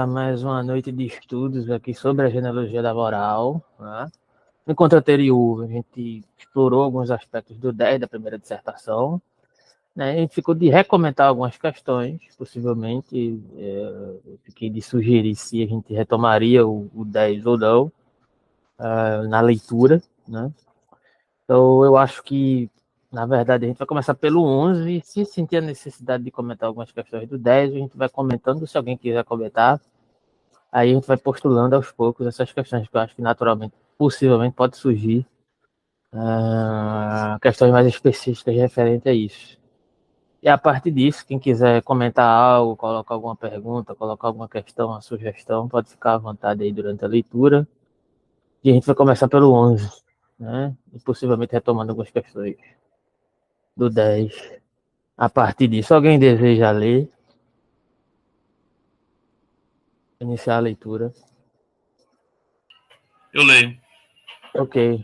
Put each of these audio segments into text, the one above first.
Mais uma noite de estudos aqui sobre a genealogia da moral, né? No encontro anterior, a gente explorou alguns aspectos do 10 da primeira dissertação, né? A gente ficou de recomendar algumas questões, possivelmente, eu fiquei de sugerir se a gente retomaria o 10 ou não, na leitura, né? Então, eu acho que, na verdade, a gente vai começar pelo 11, e se sentir a necessidade de comentar algumas questões do 10, a gente vai comentando, se alguém quiser comentar. Aí a gente vai postulando aos poucos essas questões que eu acho que naturalmente, possivelmente, pode surgir questões mais específicas referentes a isso. E a partir disso, quem quiser comentar algo, colocar alguma pergunta, colocar alguma questão, uma sugestão, pode ficar à vontade aí durante a leitura. E a gente vai começar pelo 11, né? E possivelmente retomando algumas questões do 10. A partir disso, alguém deseja ler, iniciar a leitura? Eu leio. Ok.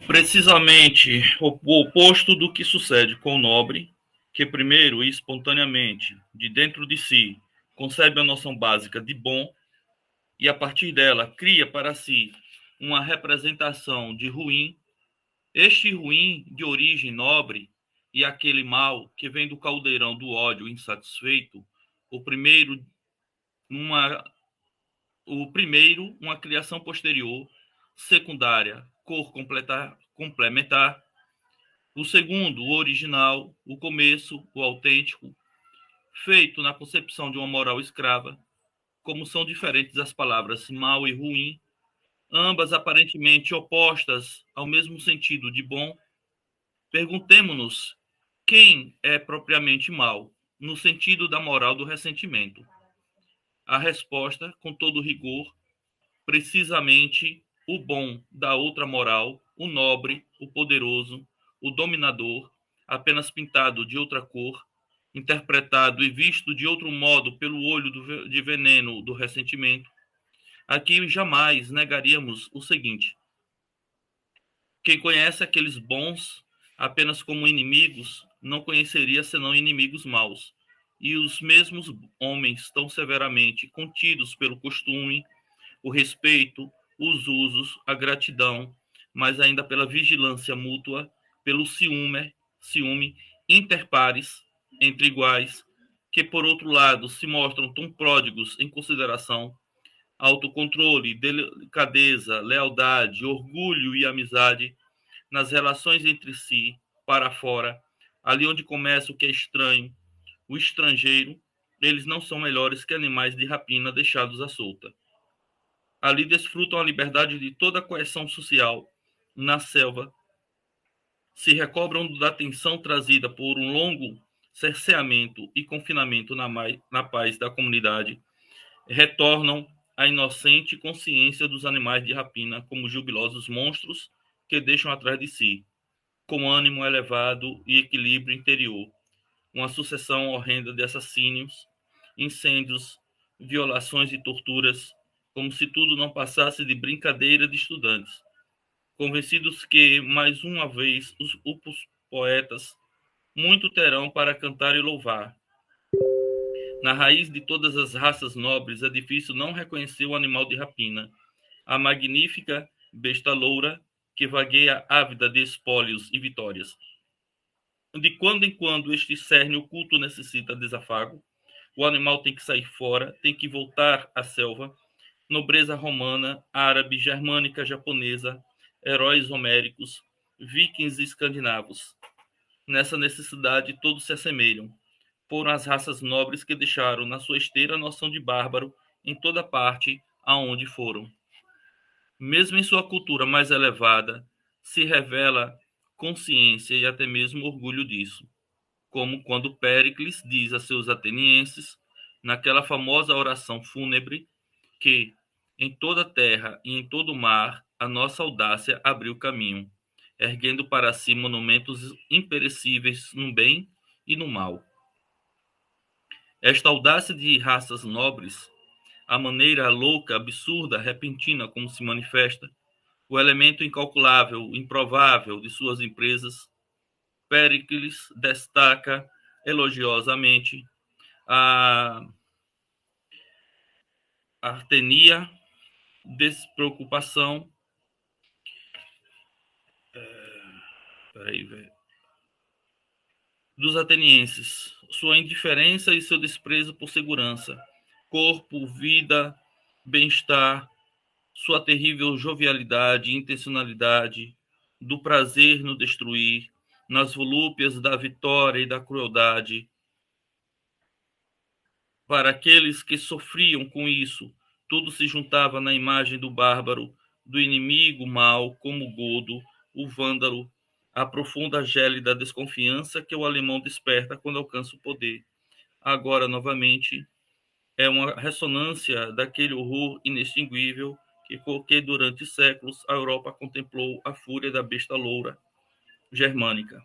Precisamente o oposto do que sucede com o nobre, que primeiro e espontaneamente, de dentro de si, concebe a noção básica de bom e a partir dela cria para si uma representação de ruim, este ruim de origem nobre e aquele mal que vem do caldeirão do ódio insatisfeito, o primeiro uma uma criação posterior, secundária, cor complementar. O segundo, o original, o começo, o autêntico, feito na concepção de uma moral escrava. Como são diferentes as palavras mal e ruim, ambas aparentemente opostas ao mesmo sentido de bom, perguntemo-nos quem é propriamente mal, no sentido da moral do ressentimento. A resposta, com todo rigor, precisamente o bom da outra moral, o nobre, o poderoso, o dominador, apenas pintado de outra cor, interpretado e visto de outro modo pelo olho de veneno do ressentimento. Aqui jamais negaríamos o seguinte: quem conhece aqueles bons apenas como inimigos, não conheceria senão inimigos maus. E os mesmos homens tão severamente contidos pelo costume, o respeito, os usos, a gratidão, mas ainda pela vigilância mútua, pelo ciúme interpares entre iguais, que por outro lado se mostram tão pródigos em consideração, autocontrole, delicadeza, lealdade, orgulho e amizade nas relações entre si, para fora, ali onde começa o que é estranho, o estrangeiro, eles não são melhores que animais de rapina deixados à solta. Ali desfrutam a liberdade de toda a coerção social. Na selva, se recobram da tensão trazida por um longo cerceamento e confinamento na paz da comunidade, retornam à inocente consciência dos animais de rapina como jubilosos monstros que deixam atrás de si, com ânimo elevado e equilíbrio interior, uma sucessão horrenda de assassínios, incêndios, violações e torturas, como se tudo não passasse de brincadeira de estudantes, convencidos que, mais uma vez, os poetas muito terão para cantar e louvar. Na raiz de todas as raças nobres é difícil não reconhecer o animal de rapina, a magnífica besta loura que vagueia ávida de espólios e vitórias. De quando em quando este cerne oculto necessita desafago, o animal tem que sair fora, tem que voltar à selva. Nobreza romana, árabe, germânica, japonesa, heróis homéricos, vikings e escandinavos. Nessa necessidade todos se assemelham. Foram as raças nobres que deixaram na sua esteira a noção de bárbaro em toda parte aonde foram. Mesmo em sua cultura mais elevada, se revela consciência e até mesmo orgulho disso, como quando Péricles diz a seus atenienses, naquela famosa oração fúnebre, que em toda a terra e em todo o mar a nossa audácia abriu caminho, erguendo para si monumentos imperecíveis no bem e no mal. Esta audácia de raças nobres, a maneira louca, absurda, repentina como se manifesta, o elemento incalculável, improvável de suas empresas, Péricles destaca elogiosamente a artenia, despreocupação. Peraí, velho. Dos atenienses, sua indiferença e seu desprezo por segurança, corpo, vida, bem-estar, sua terrível jovialidade e intencionalidade, do prazer no destruir, nas volúpias da vitória e da crueldade. Para aqueles que sofriam com isso, tudo se juntava na imagem do bárbaro, do inimigo mau, como o godo, o vândalo, a profunda gélida desconfiança que o alemão desperta quando alcança o poder. Agora, novamente, é uma ressonância daquele horror inextinguível que durante séculos a Europa contemplou a fúria da besta loura germânica.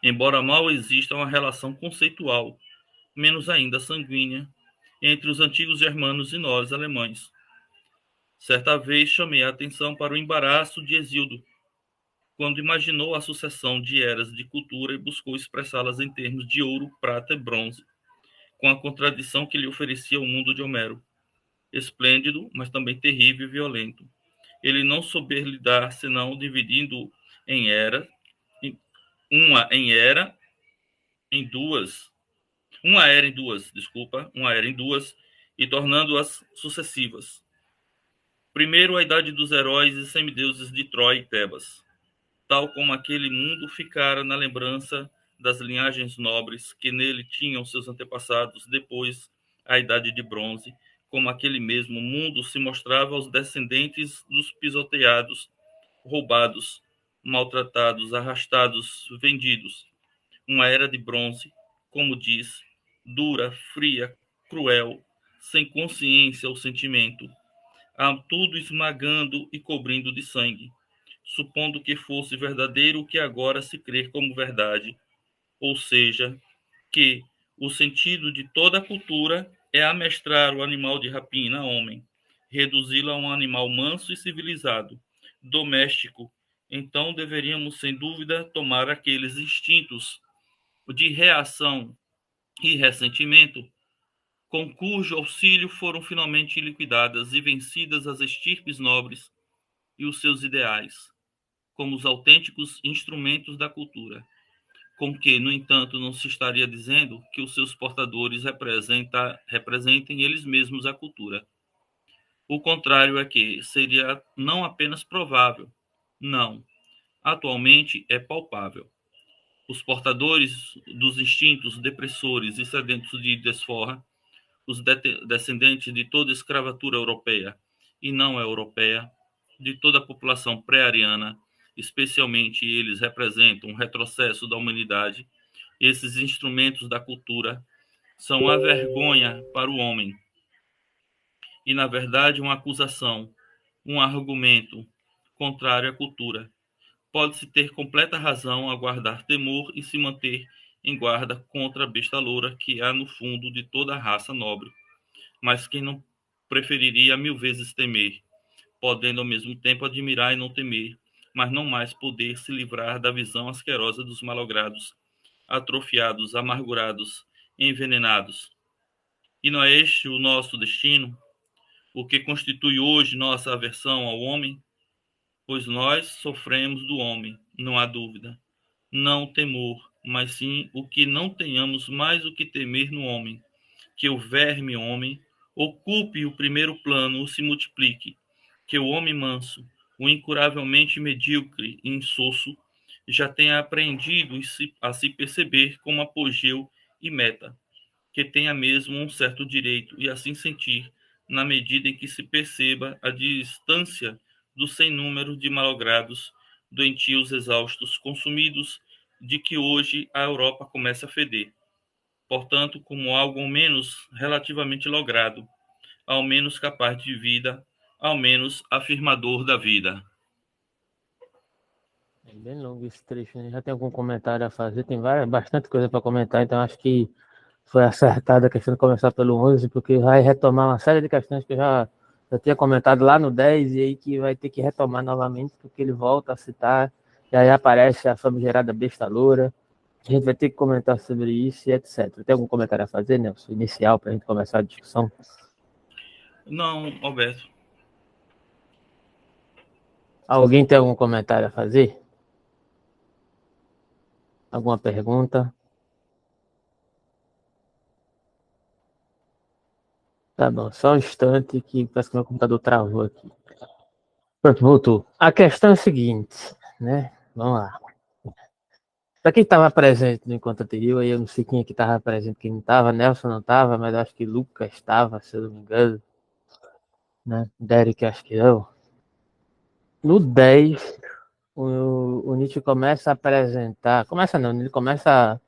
Embora mal exista uma relação conceitual, menos ainda sanguínea, entre os antigos germanos e nós, alemães. Certa vez chamei a atenção para o embaraço de Hesíodo, quando imaginou a sucessão de eras de cultura e buscou expressá-las em termos de ouro, prata e bronze, com a contradição que lhe oferecia o mundo de Homero. Esplêndido, mas também terrível e violento. Ele não soube lidar senão dividindo em era, uma era em duas e tornando-as sucessivas. Primeiro, a idade dos heróis e semideuses de Troia e Tebas, tal como aquele mundo ficara na lembrança das linhagens nobres que nele tinham seus antepassados. Depois, a idade de bronze, como aquele mesmo mundo se mostrava aos descendentes dos pisoteados, roubados, maltratados, arrastados, vendidos. Uma era de bronze, como diz, dura, fria, cruel, sem consciência ou sentimento, a tudo esmagando e cobrindo de sangue, supondo que fosse verdadeiro o que agora se crê como verdade, ou seja, que o sentido de toda a cultura é amestrar o animal de rapina, homem, reduzi-lo a um animal manso e civilizado, doméstico. Então deveríamos, sem dúvida, tomar aqueles instintos de reação e ressentimento, com cujo auxílio foram finalmente liquidadas e vencidas as estirpes nobres e os seus ideais, como os autênticos instrumentos da cultura, com que, no entanto, não se estaria dizendo que os seus portadores representem eles mesmos a cultura. O contrário é que seria não apenas provável, não, atualmente é palpável. Os portadores dos instintos depressores e sedentos de desforra, os descendentes de toda a escravatura europeia e não europeia, de toda a população pré-ariana, especialmente eles representam um retrocesso da humanidade. Esses instrumentos da cultura são a vergonha para o homem e, na verdade, uma acusação, um argumento contrário à cultura. Pode-se ter completa razão a guardar temor e se manter em guarda contra a besta loura que há no fundo de toda a raça nobre. Mas quem não preferiria 1000 vezes temer, podendo ao mesmo tempo admirar e não temer, mas não mais poder se livrar da visão asquerosa dos malogrados, atrofiados, amargurados, envenenados? E não é este o nosso destino? O que constitui hoje nossa aversão ao homem? Pois nós sofremos do homem, não há dúvida. Não temor, mas sim o que não tenhamos mais o que temer no homem, que o verme homem ocupe o primeiro plano ou se multiplique, que o homem manso, o incuravelmente medíocre e insosso, já tenha aprendido a se perceber como apogeu e meta, que tenha mesmo um certo direito e assim sentir, na medida em que se perceba a distância do sem número de malogrados, doentios, exaustos, consumidos, de que hoje a Europa começa a feder. Portanto, como algo ao menos relativamente logrado, ao menos capaz de vida, ao menos afirmador da vida. É bem longo esse trecho, né? Já tem algum comentário a fazer? Tem bastante coisa para comentar, então acho que foi acertada a questão de começar pelo 11, porque vai retomar uma série de questões que eu já tinha comentado lá no 10, e aí que vai ter que retomar novamente, porque ele volta a citar, e aí aparece a famigerada besta loura, A gente vai ter que comentar sobre isso e etc. Tem algum comentário a fazer, Nelson? Inicial, para a gente começar a discussão? Não, Alberto. Alguém tem algum comentário a fazer? Alguma pergunta? Tá bom, só um instante que parece que meu computador travou aqui. Pronto, voltou. A questão é a seguinte, né? Vamos lá. Para quem estava presente no encontro anterior, aí eu não sei quem aqui estava presente, quem não estava, Nelson não estava, mas acho que Lucas estava, se eu não me engano, né? Derek, acho que não. No 10, o Nietzsche começa a apresentar, começa não, ele começa,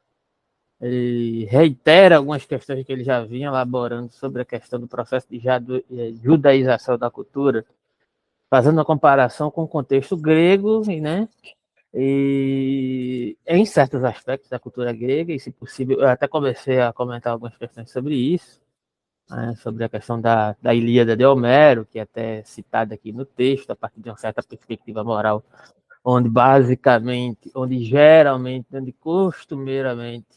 ele reitera algumas questões que ele já vinha elaborando sobre a questão do processo de judaização da cultura, fazendo uma comparação com o contexto grego, né? E em certos aspectos da cultura grega, e se possível, eu até comecei a comentar algumas questões sobre isso, né, sobre a questão da Ilíada de Homero, que é até citada aqui no texto, a partir de uma certa perspectiva moral, onde basicamente, onde geralmente, onde costumeiramente,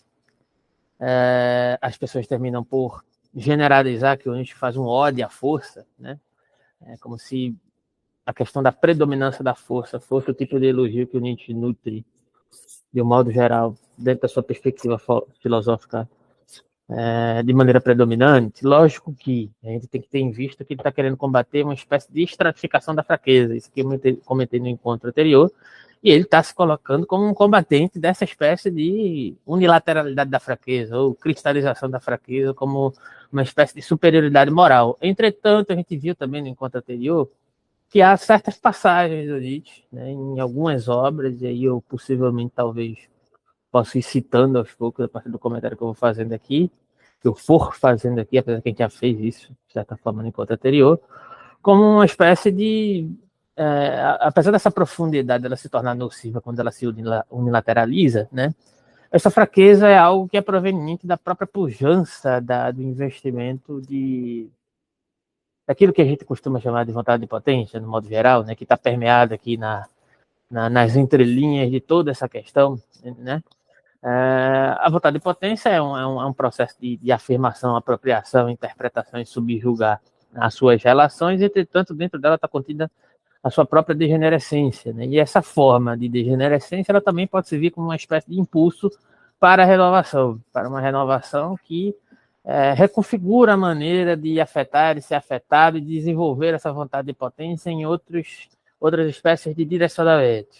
as pessoas terminam por generalizar que a gente faz um ódio à força, né? É como se a questão da predominância da força fosse o tipo de elogio que o Nietzsche nutre de um modo geral, dentro da sua perspectiva filosófica, de maneira predominante. Lógico que a gente tem que ter em vista que ele está querendo combater uma espécie de estratificação da fraqueza, isso que eu comentei no encontro anterior, e ele está se colocando como um combatente dessa espécie de unilateralidade da fraqueza, ou cristalização da fraqueza, como uma espécie de superioridade moral. Entretanto, a gente viu também no encontro anterior que há certas passagens do Nietzsche, né, em algumas obras, e aí eu possivelmente talvez possa ir citando aos poucos a partir do comentário que eu vou fazendo aqui, que eu for fazendo aqui, apesar que a gente já fez isso, de certa forma, no encontro anterior, como uma espécie de. Apesar dessa profundidade ela se tornar nociva quando ela se unilateraliza, né? Essa fraqueza é algo que é proveniente da própria pujança do investimento daquilo que a gente costuma chamar de vontade de potência, no modo geral, né? Que está permeado aqui nas entrelinhas de toda essa questão, né? A vontade de potência é um processo de afirmação, apropriação, interpretação e subjugar as suas relações, entretanto, dentro dela está contida a sua própria degenerescência, né? E essa forma de degenerescência ela também pode servir como uma espécie de impulso para a renovação, para uma renovação que reconfigura a maneira de afetar e ser afetado e desenvolver essa vontade de potência em outras espécies de direcionamentos.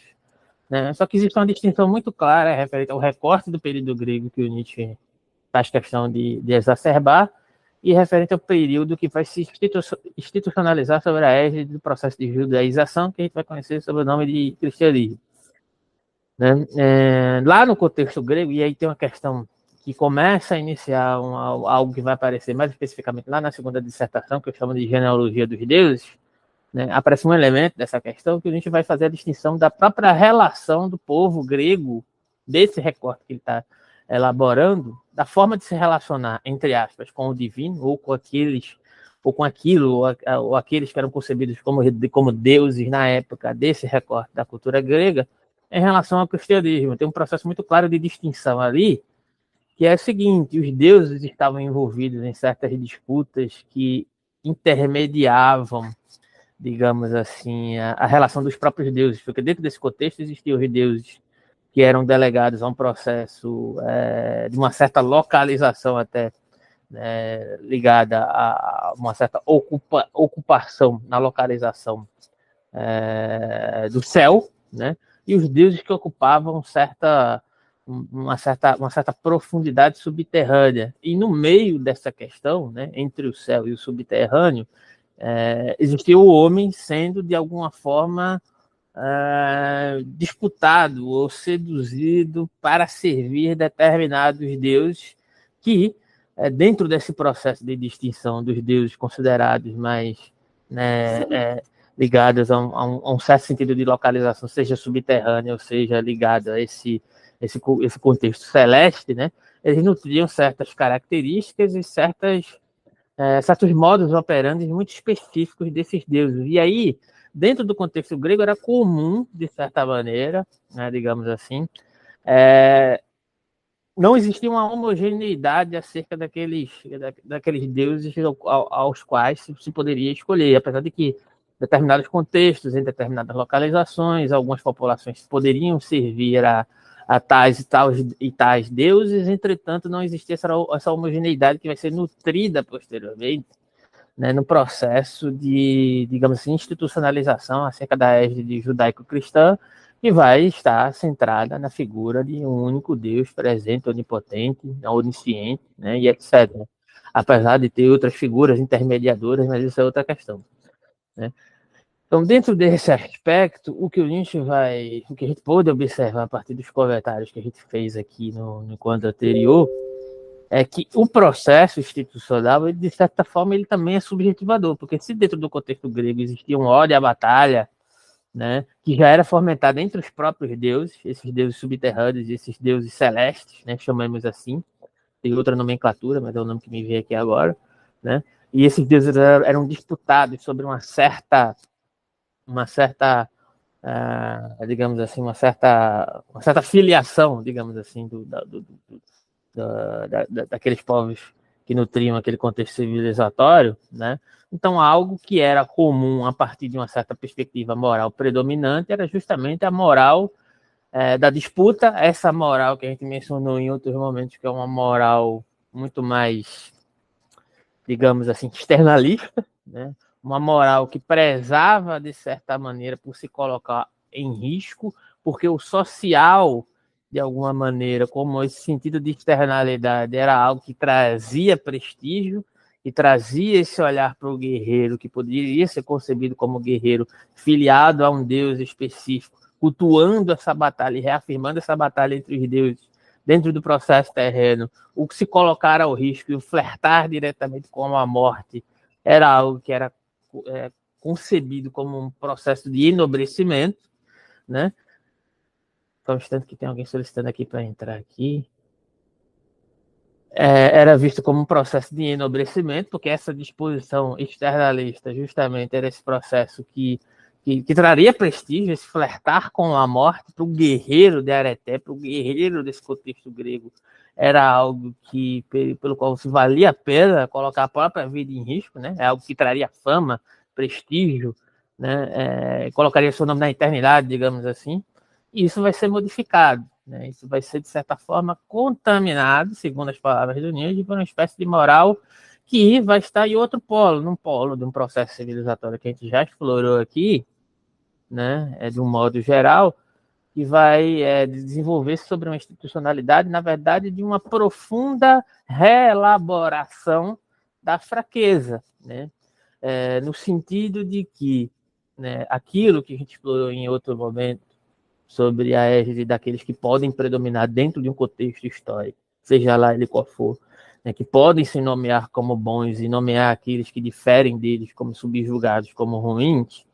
Né? Só que existe uma distinção muito clara referente ao recorte do período grego que o Nietzsche faz questão de exacerbar e referente ao período que vai se institucionalizar sobre a égide do processo de judaização, que a gente vai conhecer sob o nome de cristianismo. Né? Lá no contexto grego, e aí tem uma questão que começa a iniciar algo que vai aparecer mais especificamente lá na segunda dissertação, que eu chamo de genealogia dos deuses, né? Aparece um elemento dessa questão que a gente vai fazer a distinção da própria relação do povo grego, desse recorte que ele está elaborando, da forma de se relacionar, entre aspas, com o divino, ou com aqueles, ou com aquilo, ou aqueles que eram concebidos como deuses na época desse recorte da cultura grega, em relação ao cristianismo. Tem um processo muito claro de distinção ali, que é o seguinte: os deuses estavam envolvidos em certas disputas que intermediavam, digamos assim, a relação dos próprios deuses, porque dentro desse contexto existiam os deuses que eram delegados a um processo de uma certa localização até, ligada a uma certa ocupação na localização do céu, né? E os deuses que ocupavam uma certa profundidade subterrânea. E no meio dessa questão, né, entre o céu e o subterrâneo, existia o homem sendo, de alguma forma, disputado ou seduzido para servir determinados deuses que, dentro desse processo de distinção dos deuses considerados mais, né, ligados a um certo sentido de localização, seja subterrânea ou seja ligado a esse contexto celeste, né, eles nutriam certas características e certos modos operandi muito específicos desses deuses. E aí, dentro do contexto grego, era comum, de certa maneira, né, digamos assim, não existia uma homogeneidade acerca daqueles deuses aos quais se poderia escolher, apesar de que determinados contextos, em determinadas localizações, algumas populações poderiam servir a tais deuses, entretanto, não existia essa homogeneidade que vai ser nutrida posteriormente, né, no processo de, digamos assim, institucionalização acerca da égide judaico-cristã, que vai estar centrada na figura de um único Deus presente, onipotente, onisciente, né, e etc. Apesar de ter outras figuras intermediadoras, mas isso é outra questão, né? Então, dentro desse aspecto, o que o que a gente pôde observar a partir dos comentários que a gente fez aqui no encontro anterior, é que o processo institucional, de certa forma, ele também é subjetivador, porque se dentro do contexto grego existia um ódio à batalha, né, que já era fomentado entre os próprios deuses, esses deuses subterrâneos, esses deuses celestes, né, chamemos assim, tem outra nomenclatura, mas é o nome que me veio aqui agora, né, e esses deuses eram disputados sobre uma certa digamos assim, uma certa filiação, digamos assim, daqueles povos que nutriam aquele contexto civilizatório, né? Então, algo que era comum a partir de uma certa perspectiva moral predominante era justamente a moral da disputa, essa moral que a gente mencionou em outros momentos, que é uma moral muito mais, digamos assim, externalista, né? Uma moral que prezava, de certa maneira, por se colocar em risco, porque o social, de alguma maneira, como esse sentido de externalidade era algo que trazia prestígio e trazia esse olhar para o guerreiro, que poderia ser concebido como guerreiro filiado a um deus específico, cultuando essa batalha e reafirmando essa batalha entre os deuses dentro do processo terreno, o que se colocar ao risco e o flertar diretamente com a morte era algo que era concebido como um processo de enobrecimento, né? Só um instante que tem alguém solicitando aqui para entrar aqui. Era visto como um processo de enobrecimento, porque essa disposição externalista justamente era esse processo que traria prestígio, esse flertar com a morte para o guerreiro de Areté, para o guerreiro desse contexto grego, era algo pelo qual se valia a pena colocar a própria vida em risco, né? É algo que traria fama, prestígio, né? Colocaria seu nome na eternidade, digamos assim, e isso vai ser modificado. Né? Isso vai ser, de certa forma, contaminado, segundo as palavras do Nietzsche, por uma espécie de moral que vai estar em outro polo, num polo de um processo civilizatório que a gente já explorou aqui, né? De um modo geral, que vai desenvolver-se sobre uma institucionalidade, na verdade, de uma profunda reelaboração da fraqueza, né? No sentido de que, né, aquilo que a gente explorou em outro momento, sobre a égide daqueles que podem predominar dentro de um contexto histórico, seja lá ele qual for, né, que podem se nomear como bons e nomear aqueles que diferem deles como subjugados, como ruins,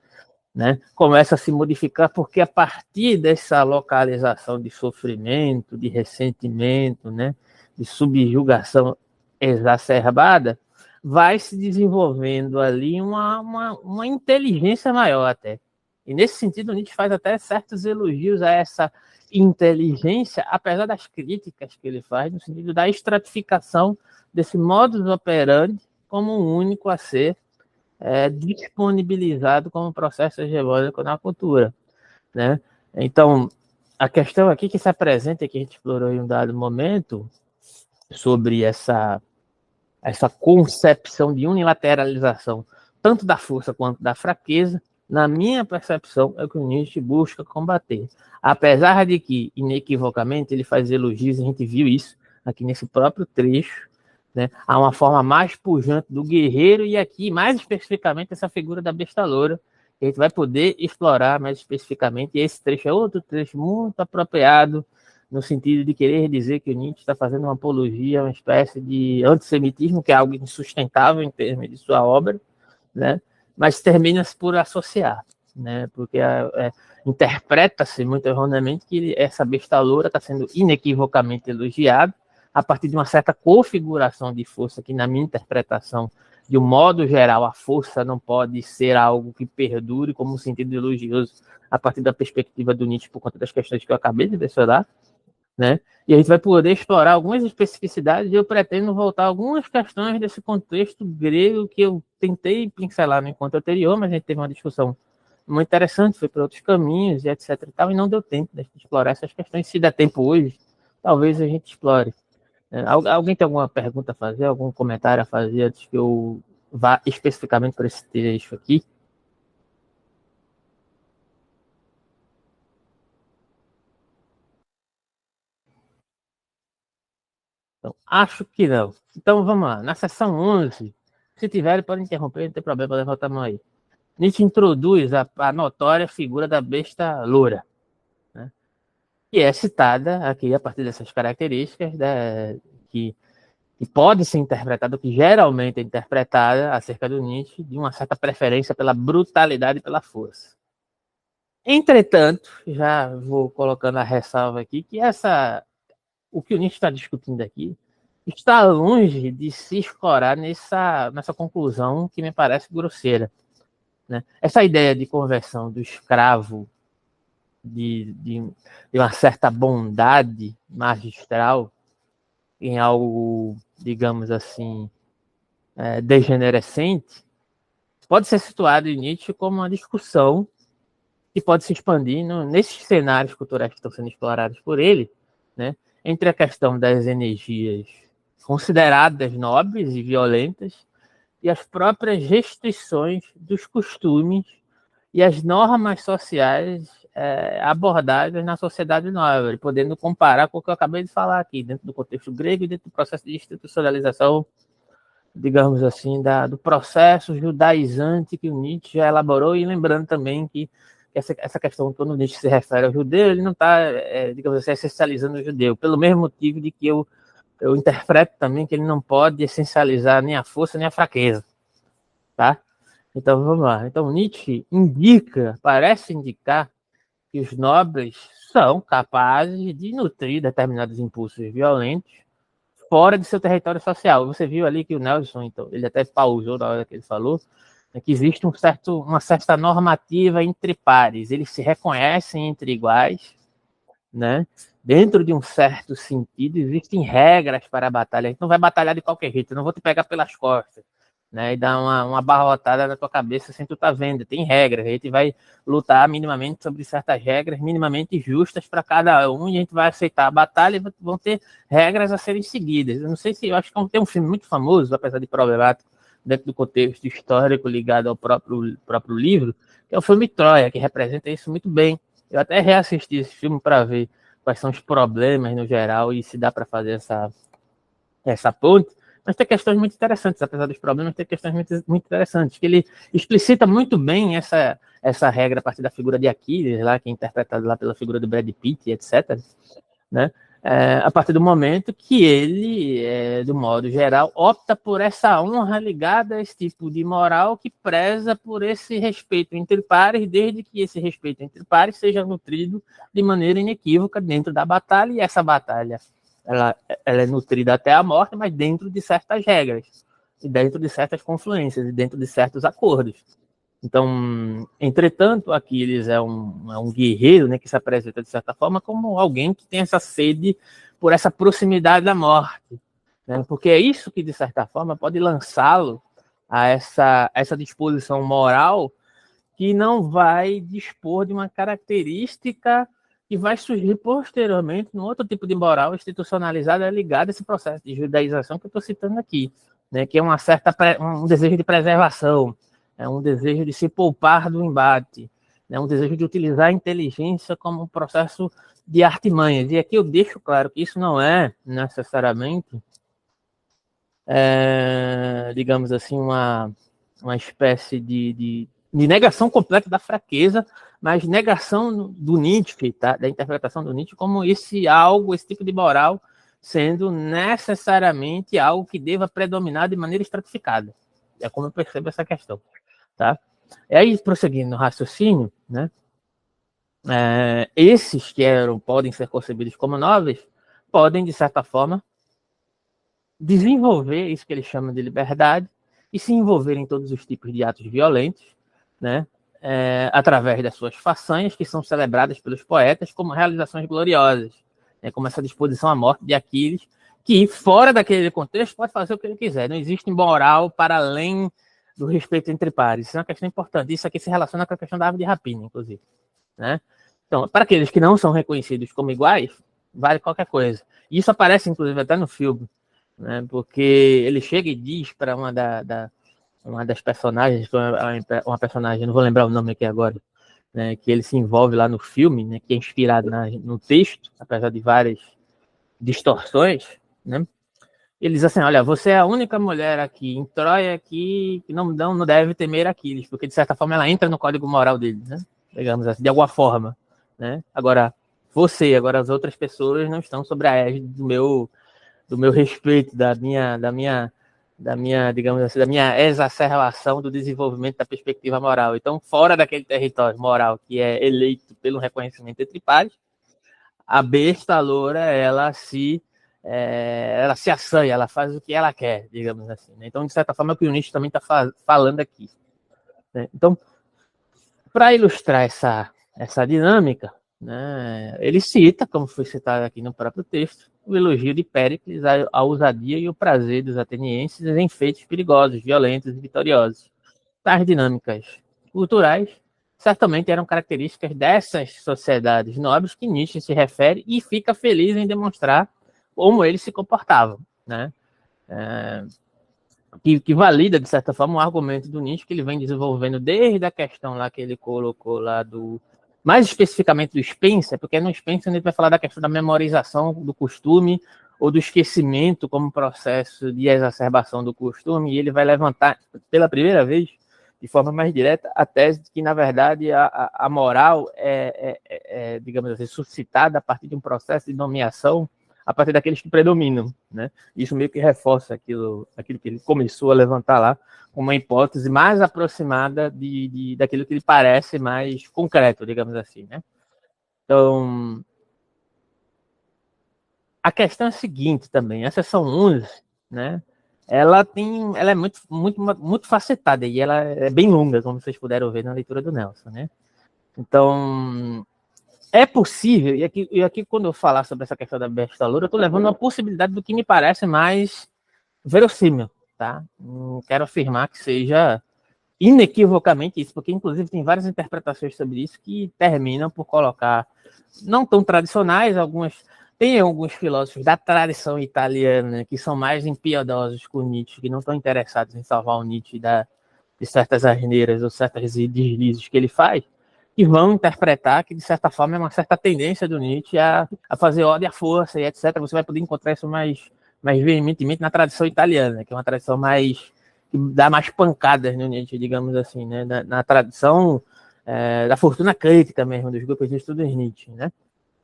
né, começa a se modificar porque a partir dessa localização de sofrimento, de ressentimento, né, de subjugação exacerbada, vai se desenvolvendo ali uma inteligência maior até. E nesse sentido, Nietzsche faz até certos elogios a essa inteligência, apesar das críticas que ele faz, no sentido da estratificação desse modus operandi como um único a ser disponibilizado como processo hegemônico na cultura, né? Então, a questão aqui que se apresenta, que a gente explorou em um dado momento, sobre essa concepção de unilateralização, tanto da força quanto da fraqueza, na minha percepção, é o que o Nietzsche busca combater. Apesar de que, inequivocamente, ele faz elogios, a gente viu isso aqui nesse próprio trecho, né? Há uma forma mais pujante do guerreiro, e aqui, mais especificamente, essa figura da besta loura, que a gente vai poder explorar mais especificamente, e esse trecho é outro trecho muito apropriado, no sentido de querer dizer que o Nietzsche está fazendo uma apologia, uma espécie de antissemitismo, que é algo insustentável em termos de sua obra, né? Mas termina por associar, né? Porque interpreta-se muito erroneamente que essa besta loura está sendo inequivocamente elogiada a partir de uma certa configuração de força, que na minha interpretação, de um modo geral, a força não pode ser algo que perdure como um sentido elogioso a partir da perspectiva do Nietzsche por conta das questões que eu acabei de mencionar, né? E a gente vai poder explorar algumas especificidades e eu pretendo voltar a algumas questões desse contexto grego que eu tentei pincelar no encontro anterior, mas a gente teve uma discussão muito interessante, foi para outros caminhos e etc e tal, e não deu tempo de explorar essas questões. Se der tempo hoje, talvez a gente explore. Alguém tem alguma pergunta a fazer, algum comentário a fazer antes que eu vá especificamente para esse trecho aqui? Então, acho que não. Então, vamos lá. Na seção 11, se tiver, pode interromper, não tem problema, pode levantar a mão aí. Nietzsche introduz a notória figura da besta loura, né? Que é citada aqui a partir dessas características, né, que pode ser interpretada, que geralmente é interpretada acerca do Nietzsche, de uma certa preferência pela brutalidade e pela força. Entretanto, já vou colocando a ressalva aqui, que o que o Nietzsche está discutindo aqui está longe de se escorar nessa conclusão que me parece grosseira, né? Essa ideia de conversão do escravo de uma certa bondade magistral em algo, digamos assim, degenerescente, pode ser situado em Nietzsche como uma discussão que pode se expandir nesses cenários culturais que estão sendo explorados por ele, né, entre a questão das energias consideradas nobres e violentas e as próprias restrições dos costumes e as normas sociais abordadas na sociedade nobre, podendo comparar com o que eu acabei de falar aqui, dentro do contexto grego e dentro do processo de institucionalização, digamos assim, do processo judaizante que o Nietzsche já elaborou, e lembrando também que essa questão, quando o Nietzsche se refere ao judeu, ele não está, digamos assim, essencializando o judeu, pelo mesmo motivo de que eu interpreto também que ele não pode essencializar nem a força nem a fraqueza, tá? Então vamos lá. Então Nietzsche parece indicar que os nobres são capazes de nutrir determinados impulsos violentos fora de seu território social. Você viu ali que o Nelson, então, ele até pausou na hora que ele falou, que existe uma certa normativa entre pares. Eles se reconhecem entre iguais, né? Dentro de um certo sentido, existem regras para a batalha. A gente não vai batalhar de qualquer jeito, eu não vou te pegar pelas costas, né? E dar uma barrotada na tua cabeça sem tu tá vendo. Tem regras, a gente vai lutar minimamente sobre certas regras, minimamente justas para cada um, e a gente vai aceitar a batalha e vão ter regras a serem seguidas. Eu não sei se, eu acho que tem um filme muito famoso, apesar de problemático, dentro do contexto histórico ligado ao próprio livro, que é o filme Troia, que representa isso muito bem. Eu até reassisti esse filme para ver quais são os problemas no geral e se dá para fazer essa ponte. Mas tem questões muito interessantes, apesar dos problemas, tem questões muito interessantes, que ele explicita muito bem essa regra a partir da figura de Aquiles, lá, que é interpretado lá pela figura do Brad Pitt, etc., né? A partir do momento que ele, do modo geral, opta por essa honra ligada a esse tipo de moral que preza por esse respeito entre pares, desde que esse respeito entre pares seja nutrido de maneira inequívoca dentro da batalha, e essa batalha ela é nutrida até a morte, mas dentro de certas regras, e dentro de certas confluências, e dentro de certos acordos. Então, entretanto, Aquiles é um guerreiro, né, que se apresenta, de certa forma, como alguém que tem essa sede por essa proximidade da morte, né? Porque é isso que, de certa forma, pode lançá-lo a essa disposição moral que não vai dispor de uma característica que vai surgir posteriormente num outro tipo de moral institucionalizada ligada a esse processo de judaização que eu estou citando aqui, né? Que é um desejo de preservação, é um desejo de se poupar do embate, é um desejo de utilizar a inteligência como um processo de artimanhas. E aqui eu deixo claro que isso não é necessariamente, digamos assim, uma espécie de negação completa da fraqueza, mas negação do Nietzsche, tá? Da interpretação do Nietzsche como esse tipo de moral sendo necessariamente algo que deva predominar de maneira estratificada. É como eu percebo essa questão, tá? E aí, prosseguindo no raciocínio, né? Esses que podem ser concebidos como nobres podem, de certa forma, desenvolver isso que ele chama de liberdade e se envolver em todos os tipos de atos violentos, né? Através das suas façanhas, que são celebradas pelos poetas como realizações gloriosas. né, como essa disposição à morte de Aquiles, que fora daquele contexto pode fazer o que ele quiser. Não existe moral para além do respeito entre pares. Isso é uma questão importante. Isso aqui se relaciona com a questão da ave de rapina, inclusive, né? Então, para aqueles que não são reconhecidos como iguais, vale qualquer coisa. Isso aparece, inclusive, até no filme, né? Porque ele chega e diz para uma das personagens, uma personagem, não vou lembrar o nome aqui agora, né, que ele se envolve lá no filme, né, que é inspirado no texto, apesar de várias distorções, né? Ele diz assim, olha, você é a única mulher aqui em Troia que não deve temer Aquiles, porque de certa forma ela entra no código moral dele, né? Digamos assim, de alguma forma, né? Agora, agora as outras pessoas não estão sobre a égide do meu respeito, digamos assim, da minha exacerbação do desenvolvimento da perspectiva moral. Então, fora daquele território moral que é eleito pelo reconhecimento entre pares, a besta loura, ela se assanha, ela faz o que ela quer, digamos assim, né? Então, de certa forma, é o que o Nietzsche também está falando aqui, né? Então, para ilustrar essa dinâmica, né, ele cita, como foi citado aqui no próprio texto, o elogio de Péricles à ousadia e o prazer dos atenienses em feitos perigosos, violentos e vitoriosos. Tais dinâmicas culturais certamente eram características dessas sociedades nobres que Nietzsche se refere e fica feliz em demonstrar como eles se comportavam, né? Que valida, de certa forma, um argumento do Nietzsche que ele vem desenvolvendo desde a questão lá que ele colocou lá mais especificamente do Spencer, porque no Spencer ele vai falar da questão da memorização do costume ou do esquecimento como processo de exacerbação do costume, e ele vai levantar pela primeira vez, de forma mais direta, a tese de que, na verdade, a moral digamos assim, suscitada a partir de um processo de nomeação a partir daqueles que predominam, né? Isso meio que reforça aquilo que ele começou a levantar lá, como uma hipótese mais aproximada daquilo que ele parece mais concreto, digamos assim, né? Então, a questão é a seguinte também, a seção 11, né? Ela é muito facetada e ela é bem longa, como vocês puderam ver na leitura do Nelson, né? Então, é possível, e aqui quando eu falar sobre essa questão da besta loura, eu estou levando uma possibilidade do que me parece mais verossímil, tá? Não quero afirmar que seja inequivocamente isso, porque inclusive tem várias interpretações sobre isso que terminam por colocar, não tão tradicionais, tem alguns filósofos da tradição italiana que são mais impiedosos com Nietzsche, que não estão interessados em salvar o Nietzsche de certas asneiras ou certas deslizes que ele faz, que vão interpretar que, de certa forma, é uma certa tendência do Nietzsche a fazer ódio à força e etc. Você vai poder encontrar isso mais veementemente na tradição italiana, que é uma tradição que dá mais pancadas no Nietzsche, digamos assim, né? Na tradição da fortuna crítica mesmo, dos grupos de estudos Nietzsche, né?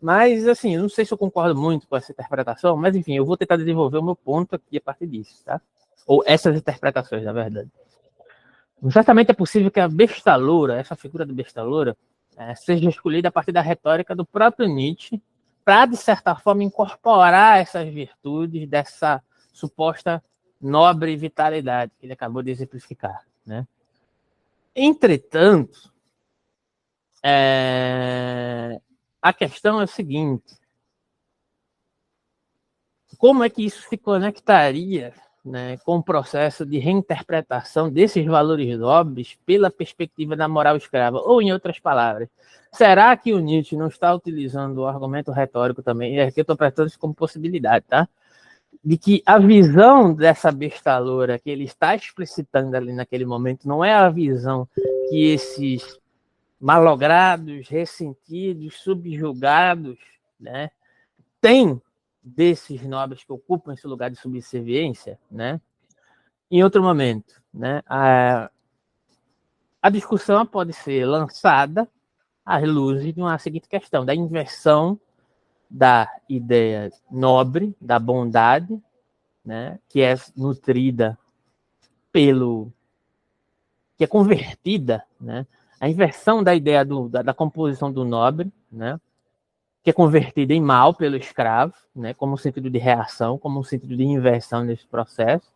Mas, assim, eu não sei se eu concordo muito com essa interpretação, mas, enfim, eu vou tentar desenvolver o meu ponto aqui a partir disso, tá? Ou essas interpretações, na verdade. Certamente é possível que a besta loura, essa figura do besta loura, seja escolhida a partir da retórica do próprio Nietzsche para, de certa forma, incorporar essas virtudes dessa suposta nobre vitalidade que ele acabou de exemplificar, né? Entretanto, a questão é o seguinte: como é que isso se conectaria, né, com o processo de reinterpretação desses valores nobres pela perspectiva da moral escrava? Ou, em outras palavras, será que o Nietzsche não está utilizando o argumento retórico também? E aqui eu estou prestando isso como possibilidade, tá? De que a visão dessa besta loura que ele está explicitando ali naquele momento não é a visão que esses malogrados, ressentidos, subjugados, né, têm desses nobres que ocupam esse lugar de subserviência, né? Em outro momento, né, a discussão pode ser lançada à luz de uma seguinte questão, da inversão da ideia nobre, da bondade, né, que é nutrida que é convertida, né, a inversão da ideia da composição do nobre, né, que é convertida em mal pelo escravo, né, como um sentido de reação, como um sentido de inversão nesse processo,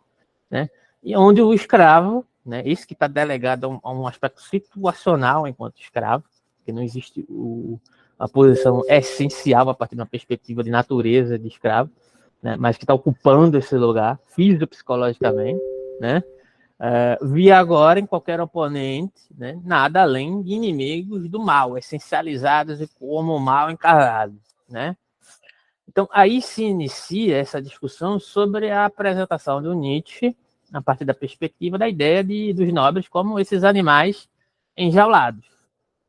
né, e onde o escravo, né, esse que está delegado a um aspecto situacional enquanto escravo, que não existe a posição essencial a partir de uma perspectiva de natureza de escravo, né, mas que está ocupando esse lugar fisiopsicologicamente, né? Via agora em qualquer oponente, né, nada além de inimigos do mal, essencializados e como mal encarado, né? Então, aí se inicia essa discussão sobre a apresentação do Nietzsche a partir da perspectiva da ideia dos nobres como esses animais enjaulados,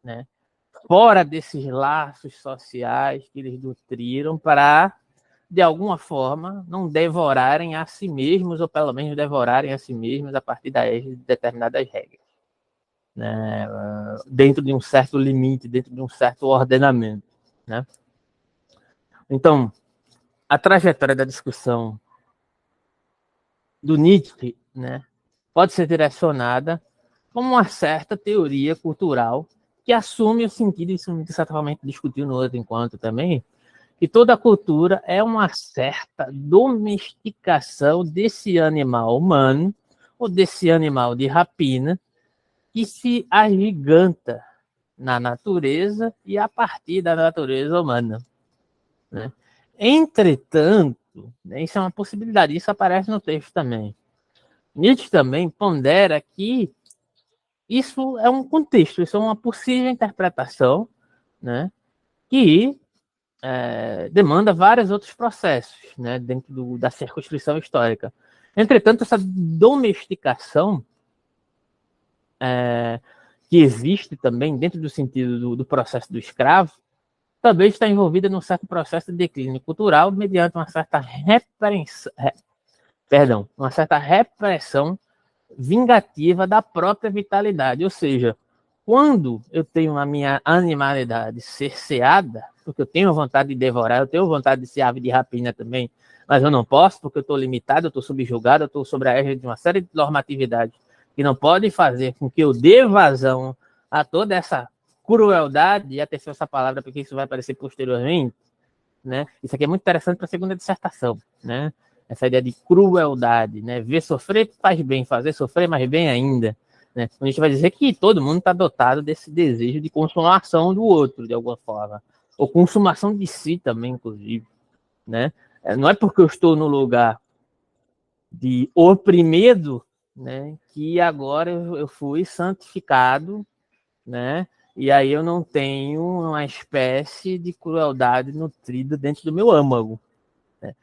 né? Fora desses laços sociais que eles nutriram para, de alguma forma, não devorarem a si mesmos, ou pelo menos devorarem a si mesmos a partir de determinadas regras, né? Dentro de um certo limite, dentro de um certo ordenamento, né? Então, a trajetória da discussão do Nietzsche, né, pode ser direcionada como uma certa teoria cultural que assume o sentido, isso de certa forma a gente discutiu no outro encontro também, que toda cultura é uma certa domesticação desse animal humano, ou desse animal de rapina, que se agiganta na natureza e a partir da natureza humana, né? Entretanto, né, isso é uma possibilidade, isso aparece no texto também. Nietzsche também pondera que isso é um contexto, isso é uma possível interpretação, né, que demanda vários outros processos, né, dentro da circunscrição histórica. Entretanto, essa domesticação que existe também dentro do sentido do processo do escravo, também está envolvida num certo processo de declínio cultural mediante uma certa repressão vingativa da própria vitalidade. Ou seja, quando eu tenho a minha animalidade cerceada, porque eu tenho vontade de devorar, eu tenho vontade de ser ave de rapina também, mas eu não posso porque eu estou limitado, eu estou subjugado, eu estou sobre a égide de uma série de normatividades que não podem fazer com que eu dê vazão a toda essa crueldade, e atenção essa palavra porque isso vai aparecer posteriormente, né? Isso aqui é muito interessante para a segunda dissertação, né? Essa ideia de crueldade, né? Ver sofrer faz bem, fazer sofrer mais bem ainda, né? A gente vai dizer que todo mundo está dotado desse desejo de consumação do outro, de alguma forma, ou consumação de si também, inclusive, né? Não é porque eu estou no lugar de oprimido, né, que agora eu fui santificado, né? E aí eu não tenho uma espécie de crueldade nutrida dentro do meu âmago. Né?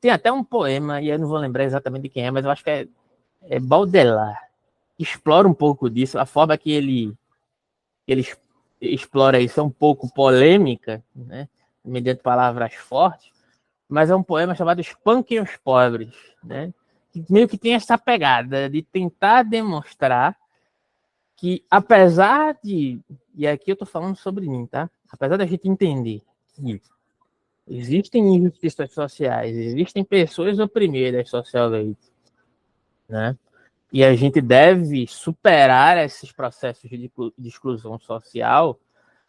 Tem até um poema, e eu não vou lembrar exatamente de quem é, mas eu acho que é Baudelaire, que explora um pouco disso. A forma que ele explora isso é um pouco polêmica, né? Mediante palavras fortes, mas é um poema chamado Espanquem os Pobres, né? Que meio que tem essa pegada de tentar demonstrar que, apesar de. E aqui eu estou falando sobre mim, tá? Apesar da gente entender que existem injustiças sociais, existem pessoas oprimidas socialmente, né? E a gente deve superar esses processos de exclusão social.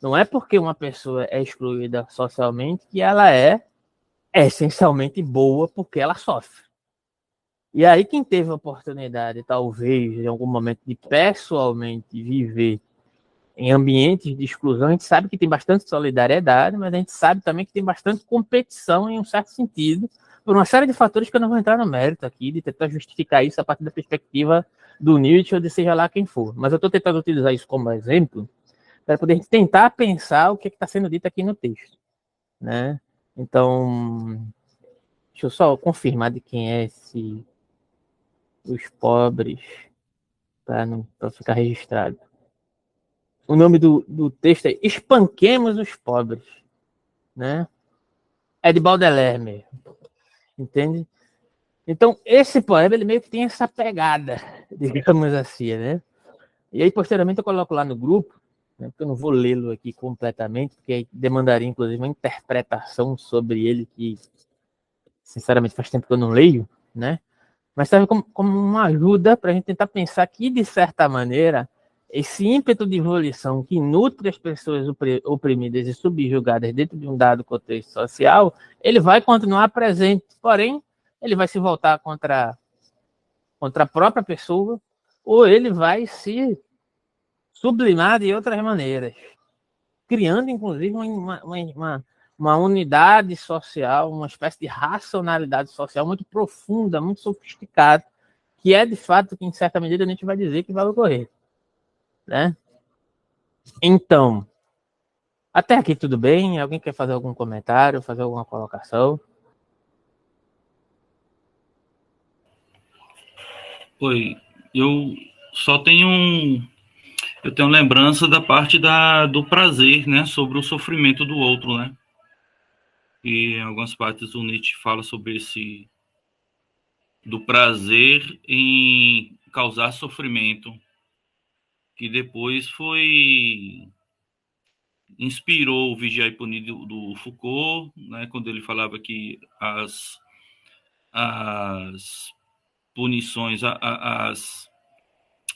Não é porque uma pessoa é excluída socialmente que ela é essencialmente boa porque ela sofre. E aí quem teve a oportunidade, talvez, em algum momento, de pessoalmente viver em ambientes de exclusão, a gente sabe que tem bastante solidariedade, mas a gente sabe também que tem bastante competição em um certo sentido, por uma série de fatores que eu não vou entrar no mérito aqui, de tentar justificar isso a partir da perspectiva do Nietzsche ou de seja lá quem for. Mas eu estou tentando utilizar isso como exemplo para poder tentar pensar o que está sendo dito aqui no texto, né? Então, deixa eu só confirmar de quem é os pobres, para ficar registrado. O nome do texto é Espanquemos os Pobres, né? É de Baudelaire mesmo, entende? Então, esse poema, ele meio que tem essa pegada, digamos assim, né? E aí, posteriormente, eu coloco lá no grupo, né, porque eu não vou lê-lo aqui completamente, porque aí demandaria, inclusive, uma interpretação sobre ele que, sinceramente, faz tempo que eu não leio, né? Mas serve como uma ajuda para a gente tentar pensar que, de certa maneira, esse ímpeto de evolução que nutre as pessoas oprimidas e subjugadas dentro de um dado contexto social, ele vai continuar presente, porém, ele vai se voltar contra a própria pessoa, ou ele vai se sublimar de outras maneiras, criando, inclusive, uma unidade social, uma espécie de racionalidade social muito profunda, muito sofisticada, que é, de fato, que, em certa medida, a gente vai dizer que vai ocorrer, né? Então, até aqui tudo bem? Alguém quer fazer algum comentário, fazer alguma colocação? Oi, eu só tenho eu tenho lembrança da parte do prazer, né, sobre o sofrimento do outro, né? E em algumas partes o Nietzsche fala sobre esse do prazer em causar sofrimento, que depois foi inspirou o Vigiar e Punir do Foucault, né, quando ele falava que as punições,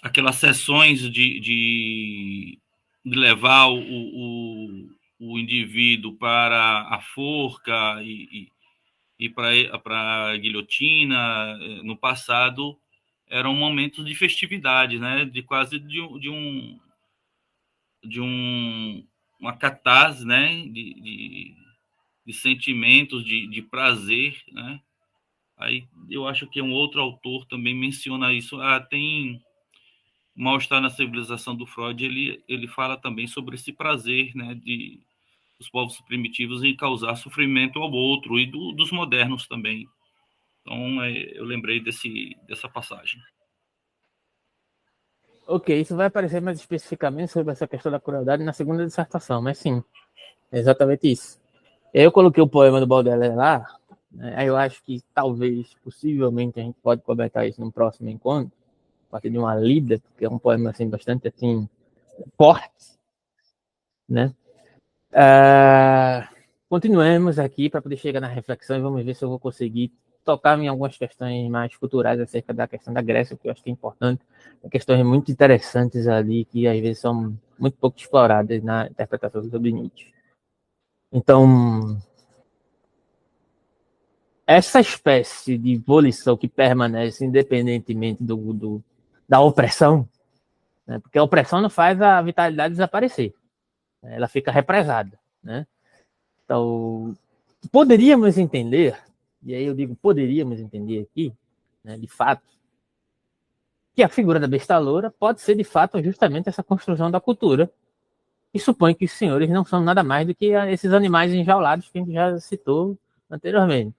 aquelas sessões de levar o indivíduo para a forca e para a guilhotina, no passado, eram momentos de festividade, né? De quase de uma catarse, né? De sentimentos, de prazer, né? Aí eu acho que um outro autor também menciona isso. Tem Mal-Estar na Civilização do Freud, ele fala também sobre esse prazer, né, dos povos primitivos em causar sofrimento ao outro e dos modernos também. Então, eu lembrei dessa passagem. Ok, isso vai aparecer mais especificamente sobre essa questão da crueldade na segunda dissertação, mas sim, é exatamente isso. Eu coloquei o poema do Baudelaire lá, né, aí eu acho que talvez, possivelmente, a gente pode comentar isso num próximo encontro, a partir de uma lida, porque é um poema assim, bastante assim, forte, né? Continuemos aqui para poder chegar na reflexão e vamos ver se eu vou conseguir tocar em algumas questões mais culturais acerca da questão da Grécia, que eu acho que é importante, questões muito interessantes ali que às vezes são muito pouco exploradas na interpretação sobre Nietzsche. Então, essa espécie de volição que permanece independentemente da opressão, né? Porque a opressão não faz a vitalidade desaparecer, né? Ela fica represada, né? Então, poderíamos entender, e aí eu digo poderíamos entender aqui, né, de fato, que a figura da besta loura pode ser, de fato, justamente essa construção da cultura, e supõe que os senhores não são nada mais do que esses animais enjaulados que a gente já citou anteriormente.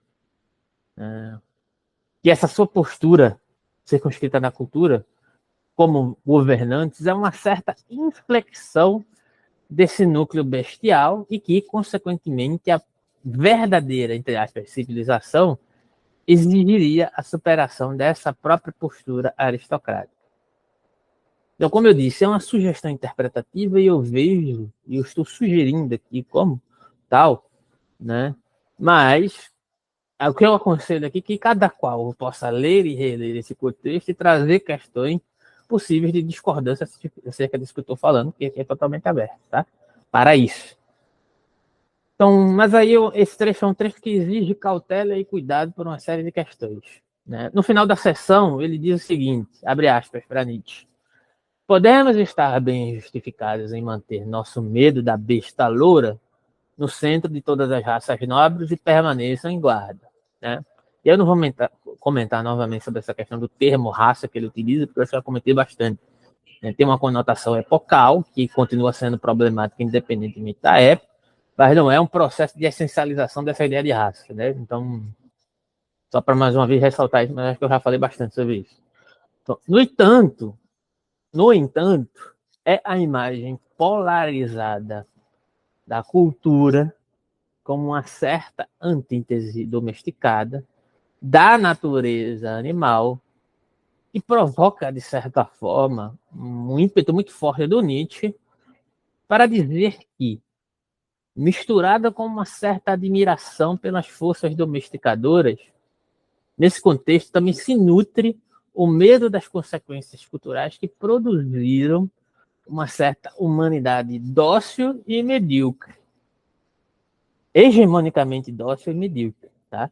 Que essa sua postura circunscrita na cultura, como governantes, é uma certa inflexão desse núcleo bestial e que, consequentemente, a verdadeira, entre aspas, civilização exigiria a superação dessa própria postura aristocrática. Então, como eu disse, é uma sugestão interpretativa e eu vejo, e eu estou sugerindo aqui como tal, né? Mas o que eu aconselho aqui é que cada qual possa ler e reler esse contexto e trazer questões possíveis de discordância acerca disso que eu estou falando, que é totalmente aberto, tá? Para isso. Então, mas aí esse trecho é um trecho que exige cautela e cuidado por uma série de questões, né? No final da sessão, ele diz o seguinte, abre aspas para Nietzsche: podemos estar bem justificados em manter nosso medo da besta loura no centro de todas as raças nobres e permaneçam em guarda, né? E eu não vou comentar novamente sobre essa questão do termo raça que ele utiliza, porque eu já comentei bastante, né? Tem uma conotação epocal, que continua sendo problemática independentemente da época, mas não é um processo de essencialização dessa ideia de raça, né? Então, só para mais uma vez ressaltar isso, mas acho que eu já falei bastante sobre isso. Então, no entanto, é a imagem polarizada da cultura como uma certa antítese domesticada da natureza animal e provoca, de certa forma, um ímpeto muito forte do Nietzsche para dizer que, misturada com uma certa admiração pelas forças domesticadoras, nesse contexto também se nutre o medo das consequências culturais que produziram uma certa humanidade dócil e medíocre, hegemonicamente dócil e medíocre, tá?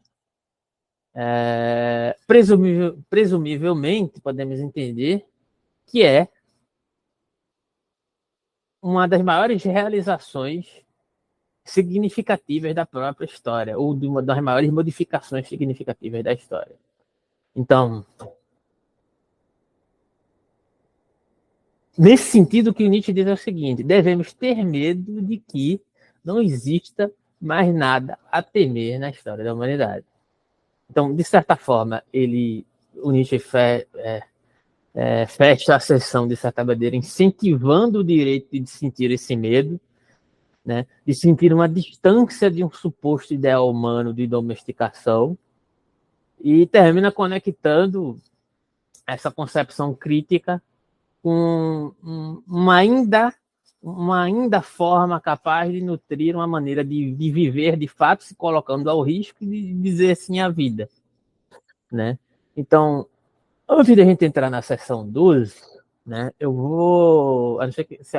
Presumivelmente, podemos entender que é uma das maiores realizações significativas da própria história, ou de uma das maiores modificações significativas da história. Então, nesse sentido, o que o Nietzsche diz é o seguinte: devemos ter medo de que não exista mais nada a temer na história da humanidade. Então, de certa forma, o Nietzsche fecha a sessão, de certa maneira, incentivando o direito de sentir esse medo, né, de sentir uma distância de um suposto ideal humano de domesticação, e termina conectando essa concepção crítica com uma ainda forma capaz de nutrir uma maneira de viver, de fato, se colocando ao risco de dizer sim à vida, né? Então, antes de a gente entrar na seção 12, né, eu vou... A não ser que se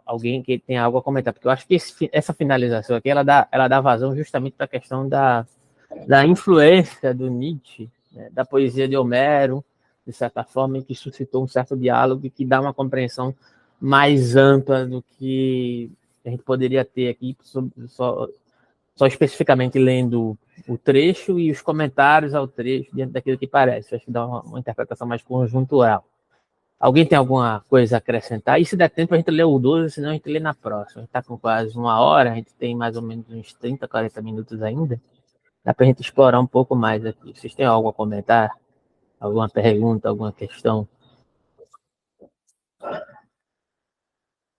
alguém que tem algo a comentar, porque eu acho que essa finalização aqui, ela dá vazão justamente para a questão da influência do Nietzsche, né, da poesia de Homero, de certa forma, que suscitou um certo diálogo e que dá uma compreensão mais ampla do que a gente poderia ter aqui, só especificamente lendo o trecho e os comentários ao trecho, diante daquilo que parece. Acho que dá uma interpretação mais conjuntural. Alguém tem alguma coisa a acrescentar? E se der tempo, a gente lê o 12, senão a gente lê na próxima. A gente está com quase uma hora, a gente tem mais ou menos uns 30, 40 minutos ainda. Dá para a gente explorar um pouco mais aqui. Vocês têm algo a comentar? Alguma pergunta, alguma questão?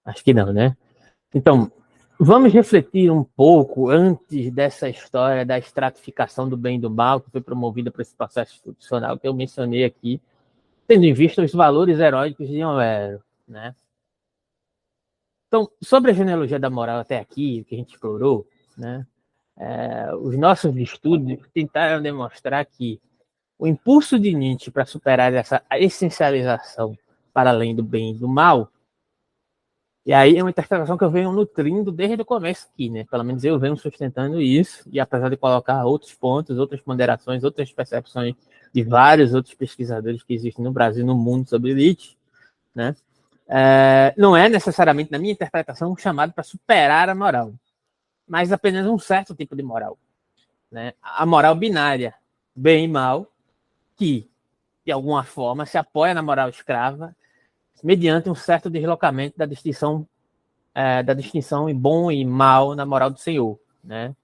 Acho que não, né? Então, vamos refletir um pouco antes dessa história da estratificação do bem e do mal, que foi promovida por esse processo institucional que eu mencionei aqui, tendo em vista os valores heróicos de Homero, né? Então, sobre a genealogia da moral até aqui, que a gente explorou, né? Os nossos estudos tentaram demonstrar que o impulso de Nietzsche para superar essa essencialização para além do bem e do mal, e aí é uma interpretação que eu venho nutrindo desde o começo aqui, né? Pelo menos eu venho sustentando isso, e apesar de colocar outros pontos, outras ponderações, outras percepções de vários outros pesquisadores que existem no Brasil e no mundo sobre Nietzsche, né? Não é necessariamente, na minha interpretação, um chamado para superar a moral, mas apenas um certo tipo de moral, né? A moral binária, bem e mal, que, de alguma forma, se apoia na moral escrava, mediante um certo deslocamento da distinção em bom e mal na moral do Senhor, né?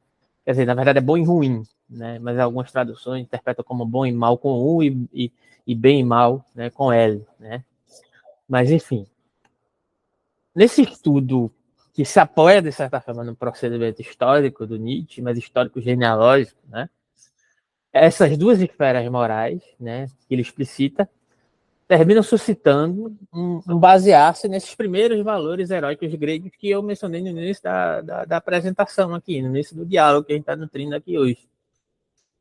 Quer dizer, na verdade é bom e ruim, né? Mas algumas traduções interpretam como bom e mal com U e bem e mal, né, com L, né? Mas, enfim, nesse estudo que se apoia, de certa forma, no procedimento histórico do Nietzsche, mas histórico genealógico, né? Essas duas esferas morais, né, que ele explicita, terminam suscitando um basear-se nesses primeiros valores heróicos gregos que eu mencionei no início da apresentação aqui, no início do diálogo que a gente está nutrindo aqui hoje,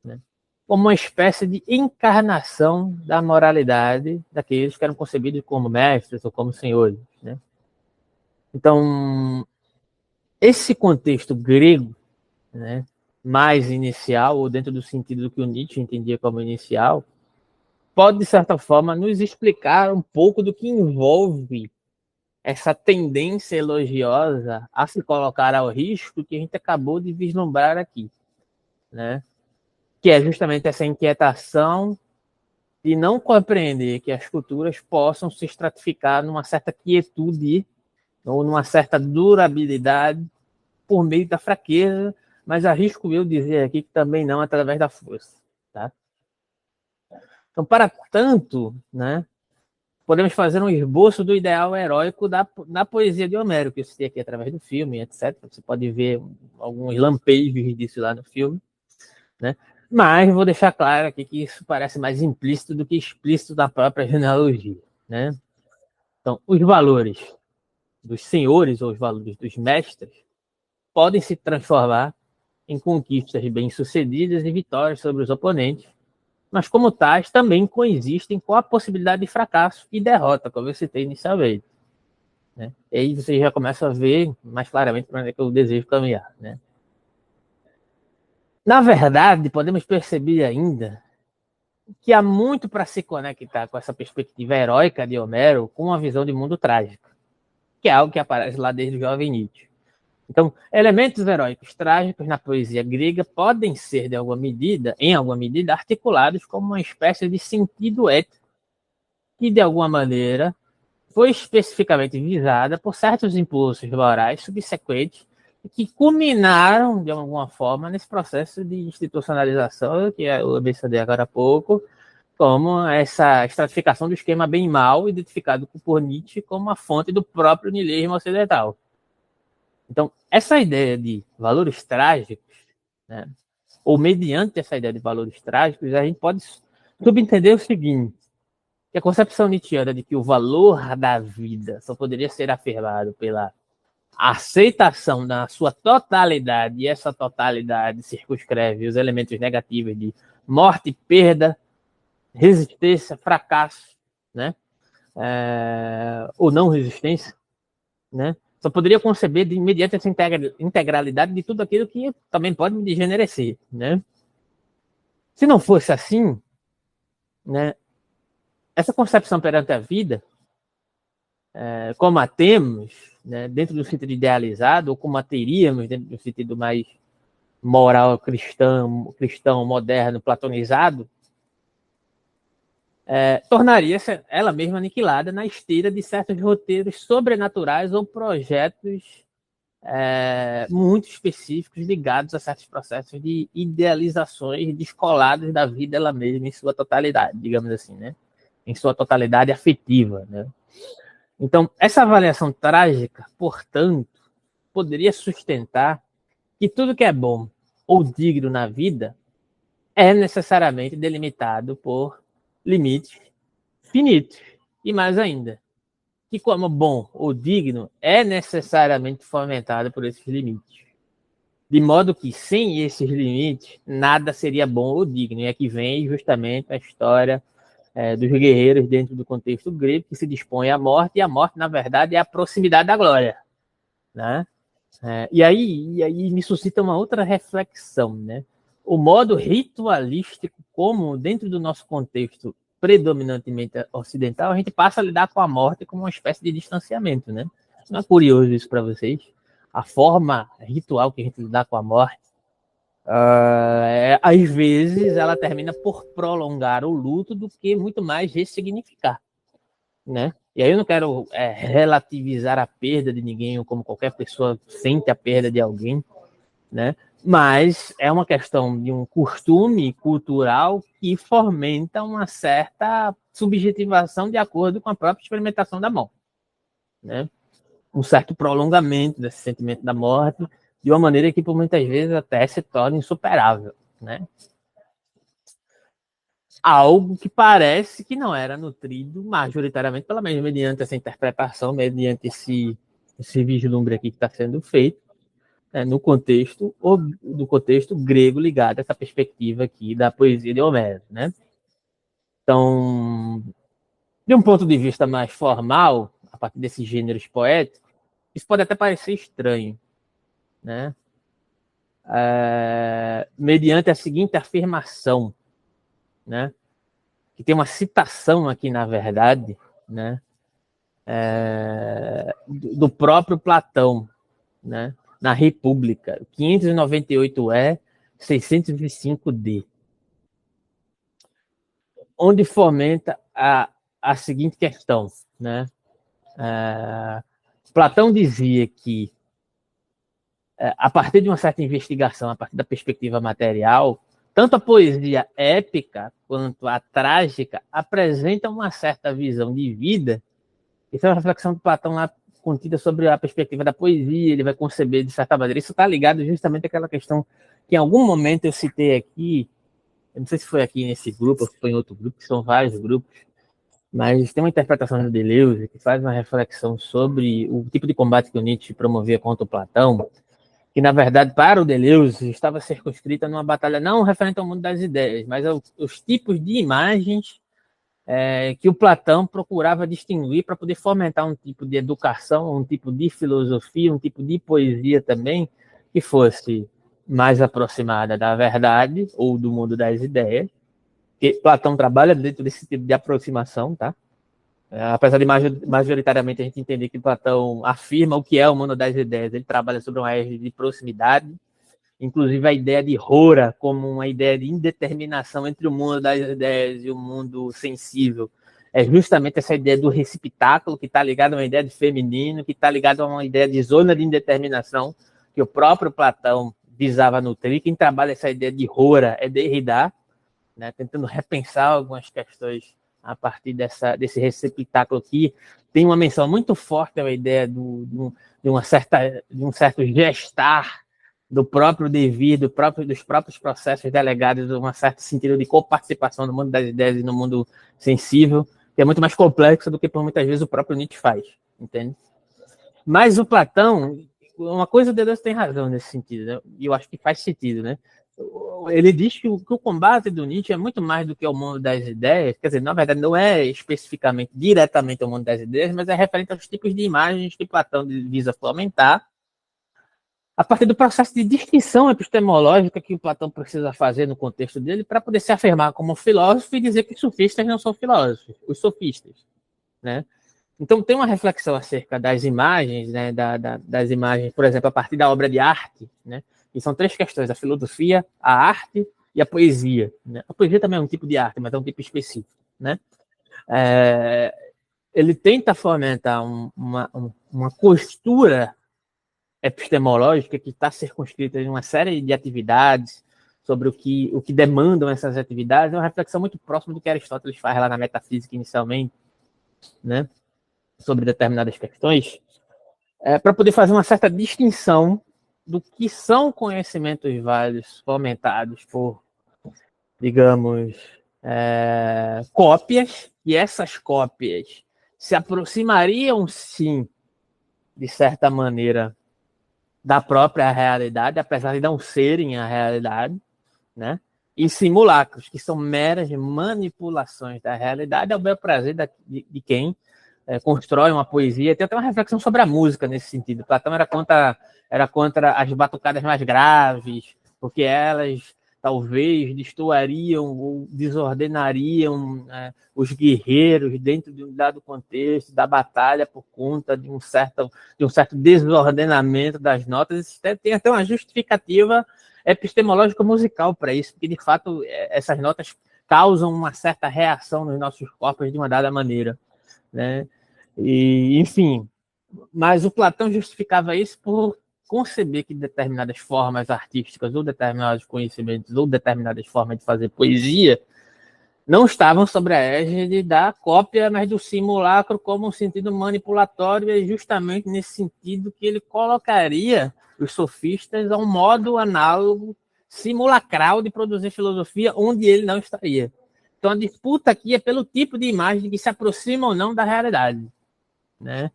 né? Como uma espécie de encarnação da moralidade daqueles que eram concebidos como mestres ou como senhores, né? Então, esse contexto grego, né, mais inicial, ou dentro do sentido do que o Nietzsche entendia como inicial, pode, de certa forma, nos explicar um pouco do que envolve essa tendência elogiosa a se colocar ao risco que a gente acabou de vislumbrar aqui, né? Que é justamente essa inquietação de não compreender que as culturas possam se estratificar numa certa quietude ou numa certa durabilidade por meio da fraqueza, mas arrisco eu dizer aqui que também não através da força, tá? Então, para tanto, né, podemos fazer um esboço do ideal heróico da poesia de Homero, que eu citei aqui através do filme, etc. Você pode ver alguns lampejos disso lá no filme, né? Mas vou deixar claro aqui que isso parece mais implícito do que explícito da própria genealogia, né? Então, os valores dos senhores ou os valores dos mestres podem se transformar em conquistas bem-sucedidas e vitórias sobre os oponentes, mas como tais também coexistem com a possibilidade de fracasso e derrota, como eu citei inicialmente, né? E aí você já começa a ver mais claramente para onde é que eu desejo caminhar, né? Na verdade, podemos perceber ainda que há muito para se conectar com essa perspectiva heróica de Homero com uma visão de mundo trágico, que é algo que aparece lá desde o jovem Nietzsche. Então, elementos heróicos trágicos na poesia grega podem ser, em alguma medida, articulados como uma espécie de sentido ético que, de alguma maneira, foi especificamente visada por certos impulsos morais subsequentes que culminaram, de alguma forma, nesse processo de institucionalização que eu mencionei agora há pouco, como essa estratificação do esquema bem e mal, identificado por Nietzsche como a fonte do próprio niilismo ocidental. Então, essa ideia de valores trágicos, né, ou mediante essa ideia de valores trágicos, a gente pode subentender o seguinte, que a concepção nietzschiana de que o valor da vida só poderia ser afirmado pela aceitação na sua totalidade, e essa totalidade circunscreve os elementos negativos de morte, perda, resistência, fracasso, né? Ou não resistência, né? Só poderia conceber de imediato essa integralidade de tudo aquilo que também pode me degenerecer, né? Se não fosse assim, né, essa concepção perante a vida, como a temos, né, dentro do sentido idealizado, ou como a teríamos dentro do sentido mais moral cristão moderno, platonizado, tornaria ela mesma aniquilada na esteira de certos roteiros sobrenaturais ou projetos muito específicos ligados a certos processos de idealizações descolados da vida ela mesma em sua totalidade, digamos assim, né? Em sua totalidade afetiva, né? Então, essa avaliação trágica, portanto, poderia sustentar que tudo que é bom ou digno na vida é necessariamente delimitado por limites finitos. E mais ainda, que como bom ou digno é necessariamente fomentado por esses limites. De modo que, sem esses limites, nada seria bom ou digno. E aqui vem justamente a história dos guerreiros dentro do contexto grego que se dispõe à morte, e a morte, na verdade, é a proximidade da glória, né? E aí me suscita uma outra reflexão, né? O modo ritualístico, como dentro do nosso contexto predominantemente ocidental, a gente passa a lidar com a morte como uma espécie de distanciamento, né? Não é curioso isso para vocês? A forma ritual que a gente lidar com a morte, às vezes ela termina por prolongar o luto do que muito mais ressignificar, né? E aí eu não quero relativizar a perda de ninguém, ou como qualquer pessoa sente a perda de alguém, né? Mas é uma questão de um costume cultural que fomenta uma certa subjetivação de acordo com a própria experimentação da morte, né? Um certo prolongamento desse sentimento da morte de uma maneira que por muitas vezes até se torna insuperável, né? Algo que parece que não era nutrido majoritariamente, pelo menos mediante essa interpretação, mediante esse vislumbre aqui que está sendo feito, no contexto do contexto grego ligado a essa perspectiva aqui da poesia de Homero, né? Então, de um ponto de vista mais formal, a partir desses gêneros poéticos, isso pode até parecer estranho, né? Mediante a seguinte afirmação, né? Que tem uma citação aqui, na verdade, né? Do próprio Platão, né? Na República, 598E, 605D, onde fomenta a seguinte questão, né? Platão dizia que, a partir de uma certa investigação, a partir da perspectiva material, tanto a poesia épica quanto a trágica apresentam uma certa visão de vida. Isso é uma reflexão de Platão lá contida sobre a perspectiva da poesia, ele vai conceber de certa maneira. Isso está ligado justamente àquela questão que em algum momento eu citei aqui, eu não sei se foi aqui nesse grupo ou se foi em outro grupo, que são vários grupos, mas tem uma interpretação do Deleuze que faz uma reflexão sobre o tipo de combate que o Nietzsche promovia contra o Platão, que, na verdade, para o Deleuze, estava circunscrita numa batalha não referente ao mundo das ideias, mas aos tipos de imagens que o Platão procurava distinguir para poder fomentar um tipo de educação, um tipo de filosofia, um tipo de poesia também, que fosse mais aproximada da verdade ou do mundo das ideias. Porque Platão trabalha dentro desse tipo de aproximação, tá? Apesar de majoritariamente a gente entender que Platão afirma o que é o mundo das ideias, ele trabalha sobre uma égide de proximidade, inclusive a ideia de Hora como uma ideia de indeterminação entre o mundo das ideias e o mundo sensível. É justamente essa ideia do receptáculo, que está ligado a uma ideia de feminino, que está ligado a uma ideia de zona de indeterminação, que o próprio Platão visava nutrir. Quem trabalha essa ideia de Hora é Derrida, né, tentando repensar algumas questões a partir desse receptáculo aqui. Tem uma menção muito forte à ideia de um certo gestar do próprio devir, dos próprios processos delegados, um certo sentido de coparticipação no mundo das ideias e no mundo sensível, que é muito mais complexo do que por muitas vezes o próprio Nietzsche faz, entende? Mas o Platão, uma coisa o Deleuze tem razão nesse sentido, né? E eu acho que faz sentido, né? Ele diz que o combate do Nietzsche é muito mais do que o mundo das ideias, quer dizer, na verdade não é especificamente, diretamente o mundo das ideias, mas é referente aos tipos de imagens que Platão visa fomentar, a partir do processo de distinção epistemológica que o Platão precisa fazer no contexto dele para poder se afirmar como filósofo e dizer que os sofistas não são filósofos, os sofistas, né? Então tem uma reflexão acerca das imagens, né, das imagens, por exemplo, a partir da obra de arte, né? E são três questões: a filosofia, a arte e a poesia, né? A poesia também é um tipo de arte, mas é um tipo específico, né? Ele tenta fomentar uma costura epistemológica que está circunscrita em uma série de atividades sobre o que demandam essas atividades. É uma reflexão muito próxima do que Aristóteles faz lá na Metafísica inicialmente, né, sobre determinadas questões, para poder fazer uma certa distinção do que são conhecimentos válidos fomentados por, digamos, cópias, e essas cópias se aproximariam, sim, de certa maneira, da própria realidade, apesar de não serem a realidade, né? E simulacros, que são meras manipulações da realidade ao bel prazer de quem constrói uma poesia. Tem até uma reflexão sobre a música nesse sentido. Platão era contra as batucadas mais graves, porque elas talvez destoariam ou desordenariam os guerreiros dentro de um dado contexto da batalha por conta de um certo desordenamento das notas. Tem até uma justificativa epistemológica musical para isso, porque de fato essas notas causam uma certa reação nos nossos corpos de uma dada maneira, né? E, enfim, mas o Platão justificava isso por conceber que determinadas formas artísticas ou determinados conhecimentos ou determinadas formas de fazer poesia não estavam sobre a égide da cópia, mas do simulacro como um sentido manipulatório, e justamente nesse sentido que ele colocaria os sofistas a um modo análogo, simulacral de produzir filosofia, onde ele não estaria. Então a disputa aqui é pelo tipo de imagem que se aproxima ou não da realidade, né?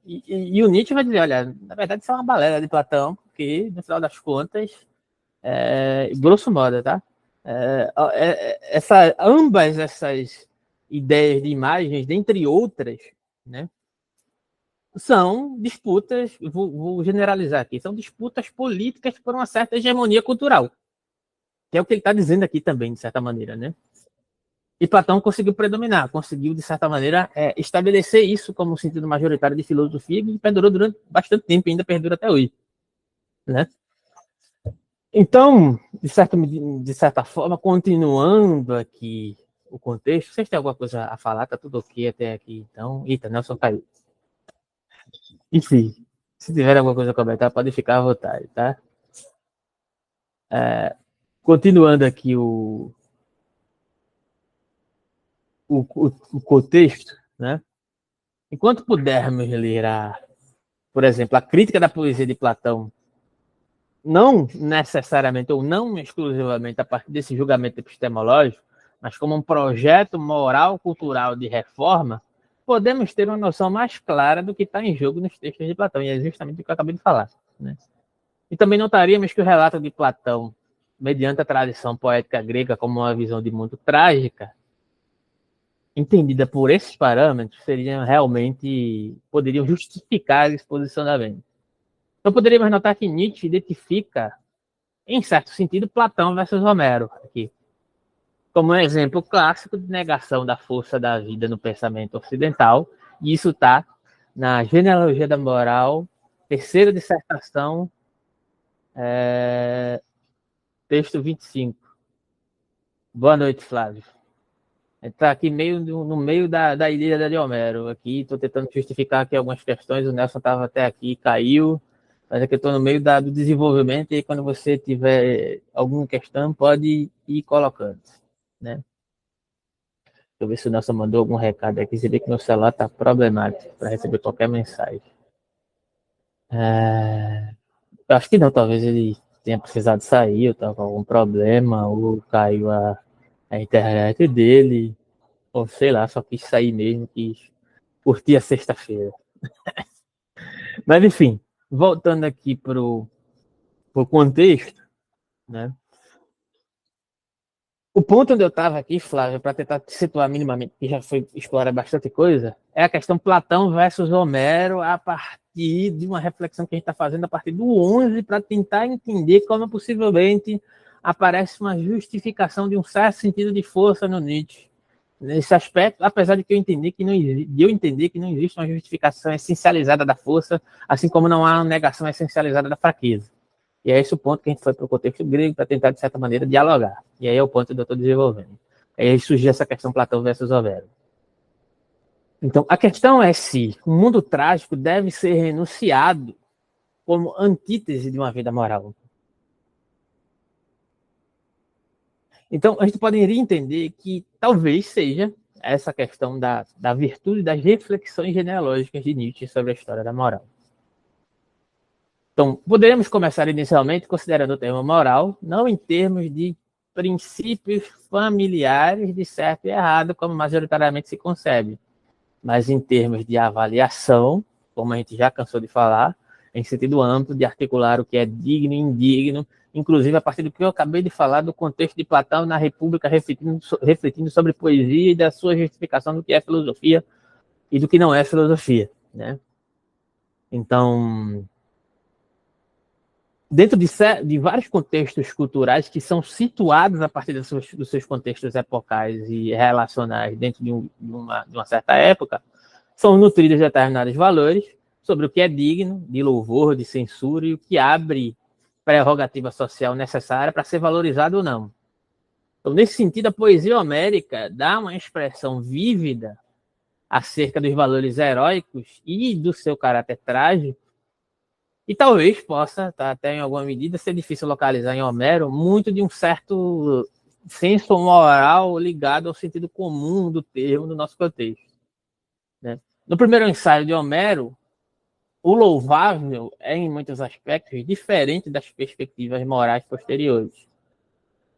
E o Nietzsche vai dizer, olha, na verdade isso é uma balela de Platão, porque no final das contas, grosso modo, tá? Ambas essas ideias de imagens, dentre outras, né, são disputas, vou generalizar aqui, são disputas políticas por uma certa hegemonia cultural, que é o que ele está dizendo aqui também, de certa maneira, né? E Platão conseguiu predominar, conseguiu, de certa maneira, estabelecer isso como um sentido majoritário de filosofia, que perdurou durante bastante tempo e ainda perdura até hoje, né? Então, de certa forma, continuando aqui o contexto, vocês têm alguma coisa a falar? Tá tudo ok até aqui, então? Eita, Nelson caiu. Enfim, se tiver alguma coisa a comentar, pode ficar à vontade, tá? Continuando aqui o contexto, né? Enquanto pudermos ler, por exemplo, a crítica da poesia de Platão, não necessariamente ou não exclusivamente a partir desse julgamento epistemológico, mas como um projeto moral cultural de reforma, podemos ter uma noção mais clara do que está em jogo nos textos de Platão, e é justamente o que eu acabei de falar, né? E também notaríamos que o relato de Platão, mediante a tradição poética grega como uma visão de mundo trágica, entendida por esses parâmetros, poderiam justificar esse posicionamento. Então poderíamos notar que Nietzsche identifica, em certo sentido, Platão versus Homero aqui. como um exemplo clássico de negação da força da vida no pensamento ocidental, e isso está na Genealogia da Moral, terceira dissertação, texto 25. Boa noite, Flávio. Está aqui no meio da Ilíada de Homero. Aqui estou tentando justificar aqui algumas questões. O Nelson estava até aqui, caiu. Mas aqui eu estou no meio do desenvolvimento e quando você tiver alguma questão, pode ir colocando, né? Deixa eu ver se o Nelson mandou algum recado aqui. Você vê que meu celular está problemático para receber qualquer mensagem. Eu acho que não, talvez ele tenha precisado sair, ou estava com algum problema, ou caiu a internet dele, ou sei lá, só quis sair mesmo, quis curtir a sexta-feira. Mas enfim, voltando aqui pro contexto, né? O ponto onde eu estava aqui, Flávio, para tentar te situar minimamente, que já foi explorar bastante coisa, é a questão Platão versus Homero a partir de uma reflexão que a gente está fazendo a partir do 11 para tentar entender como possivelmente aparece uma justificação de um certo sentido de força no Nietzsche. Nesse aspecto, apesar de que eu entender que não existe uma justificação essencializada da força, assim como não há uma negação essencializada da fraqueza. E é esse o ponto que a gente foi para o contexto grego para tentar, de certa maneira, dialogar. E aí é o ponto que eu estou desenvolvendo. Aí surgiu essa questão Platão versus Homero. Então, a questão é se o mundo trágico deve ser renunciado como antítese de uma vida moral. Então, a gente poderia entender que talvez seja essa questão da virtude das reflexões genealógicas de Nietzsche sobre a história da moral. Então, poderíamos começar inicialmente considerando o termo moral, não em termos de princípios familiares de certo e errado, como majoritariamente se concebe, mas em termos de avaliação, como a gente já cansou de falar, em sentido amplo, de articular o que é digno e indigno, inclusive a partir do que eu acabei de falar do contexto de Platão na República, refletindo sobre poesia e da sua justificação do que é filosofia e do que não é filosofia, né? Então, dentro de vários contextos culturais que são situados a partir dos seus contextos epocais e relacionais dentro de uma certa época, são nutridos determinados valores sobre o que é digno de louvor, de censura e o que abre prerrogativa social necessária para ser valorizado ou não. Então, nesse sentido, a poesia homérica dá uma expressão vívida acerca dos valores heróicos e do seu caráter trágico. E talvez possa, tá, até em alguma medida, ser difícil localizar em Homero muito de um certo senso moral ligado ao sentido comum do termo no nosso contexto, né? No primeiro ensaio de Homero, o louvável é, em muitos aspectos, diferente das perspectivas morais posteriores,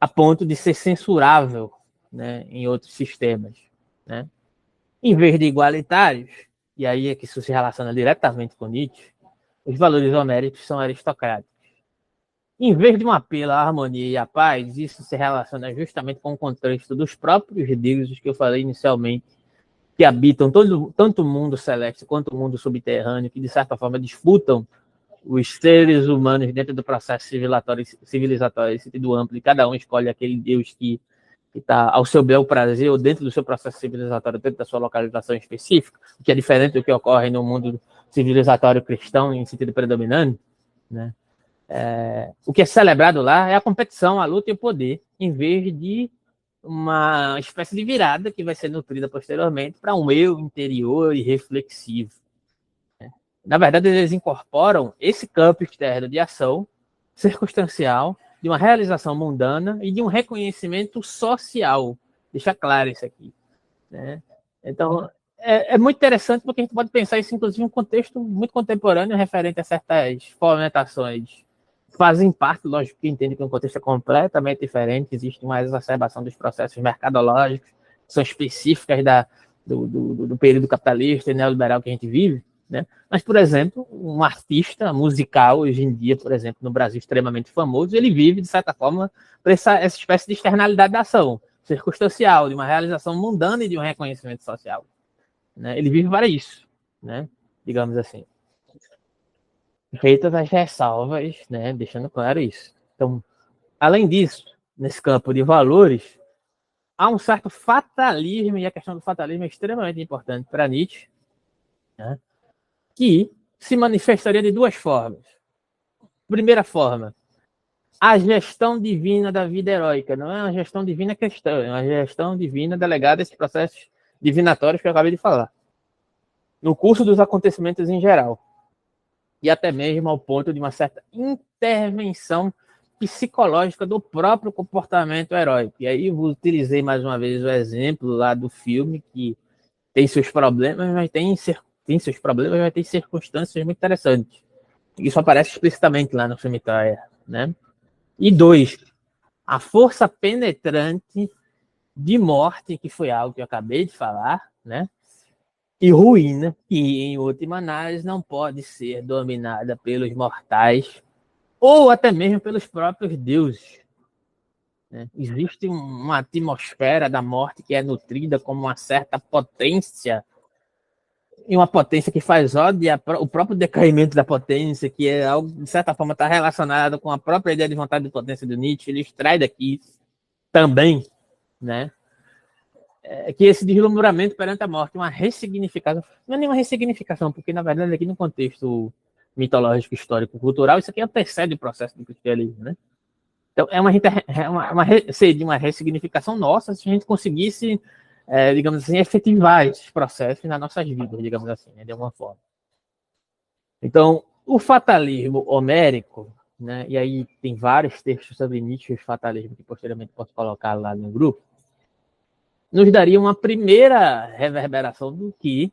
a ponto de ser censurável, né, em outros sistemas, né? Em vez de igualitários, e aí é que isso se relaciona diretamente com Nietzsche, os valores homéricos são aristocráticos. Em vez de um apelo à harmonia e à paz, isso se relaciona justamente com o contexto dos próprios deuses que eu falei inicialmente, que habitam tanto o mundo celeste quanto o mundo subterrâneo, que de certa forma disputam os seres humanos dentro do processo civilizatório em sentido amplo, e cada um escolhe aquele deus que está ao seu bel prazer ou dentro do seu processo civilizatório, dentro da sua localização específica, o que é diferente do que ocorre no mundo civilizatório cristão em sentido predominante, né? O que é celebrado lá é a competição, a luta e o poder, em vez de uma espécie de virada que vai ser nutrida posteriormente para um eu interior e reflexivo. Na verdade, eles incorporam esse campo externo de ação circunstancial, de uma realização mundana e de um reconhecimento social. Deixa claro isso aqui, né? Então, é muito interessante porque a gente pode pensar isso, inclusive, em um contexto muito contemporâneo referente a certas fomentações. Fazem parte, lógico que entende que um contexto é completamente diferente, existe uma exacerbação dos processos mercadológicos, que são específicas do período capitalista e neoliberal que a gente vive, né? Mas, por exemplo, um artista musical, hoje em dia, por exemplo, no Brasil, extremamente famoso, ele vive, de certa forma, para essa espécie de externalidade da ação circunstancial, de uma realização mundana e de um reconhecimento social, né? Ele vive para isso, né? Digamos assim. Feitas as ressalvas, né? Deixando claro isso. Então, além disso, nesse campo de valores, há um certo fatalismo, e a questão do fatalismo é extremamente importante para Nietzsche, né? Que se manifestaria de duas formas. Primeira forma, a gestão divina da vida heróica. Não é uma gestão divina cristã, é uma gestão divina delegada a esses processos divinatórios que eu acabei de falar. No curso dos acontecimentos em geral. E até mesmo ao ponto de uma certa intervenção psicológica do próprio comportamento heróico. E aí eu utilizei mais uma vez o exemplo lá do filme, que tem seus problemas, mas tem seus problemas, mas tem circunstâncias muito interessantes. Isso aparece explicitamente lá no filme Troia, né? E dois, a força penetrante de morte, que foi algo que eu acabei de falar, né? E ruína, que em última análise não pode ser dominada pelos mortais ou até mesmo pelos próprios deuses, né? Existe uma atmosfera da morte que é nutrida como uma certa potência, e uma potência que faz ódio o próprio decaimento da potência, que é algo, de certa forma, está relacionado com a própria ideia de vontade de potência do Nietzsche. Ele extrai daqui também, né? Que esse deslumbramento perante a morte, uma ressignificação, não é nenhuma ressignificação, porque, na verdade, aqui no contexto mitológico, histórico, cultural, isso aqui antecede o processo do cristianismo, né? Então, seria uma ressignificação nossa se a gente conseguisse, digamos assim, efetivar esses processos nas nossas vidas, digamos assim, né, de alguma forma. Então, o fatalismo homérico, né, e aí tem vários textos sobre Nietzsche e fatalismo que posteriormente posso colocar lá no grupo, nos daria uma primeira reverberação do que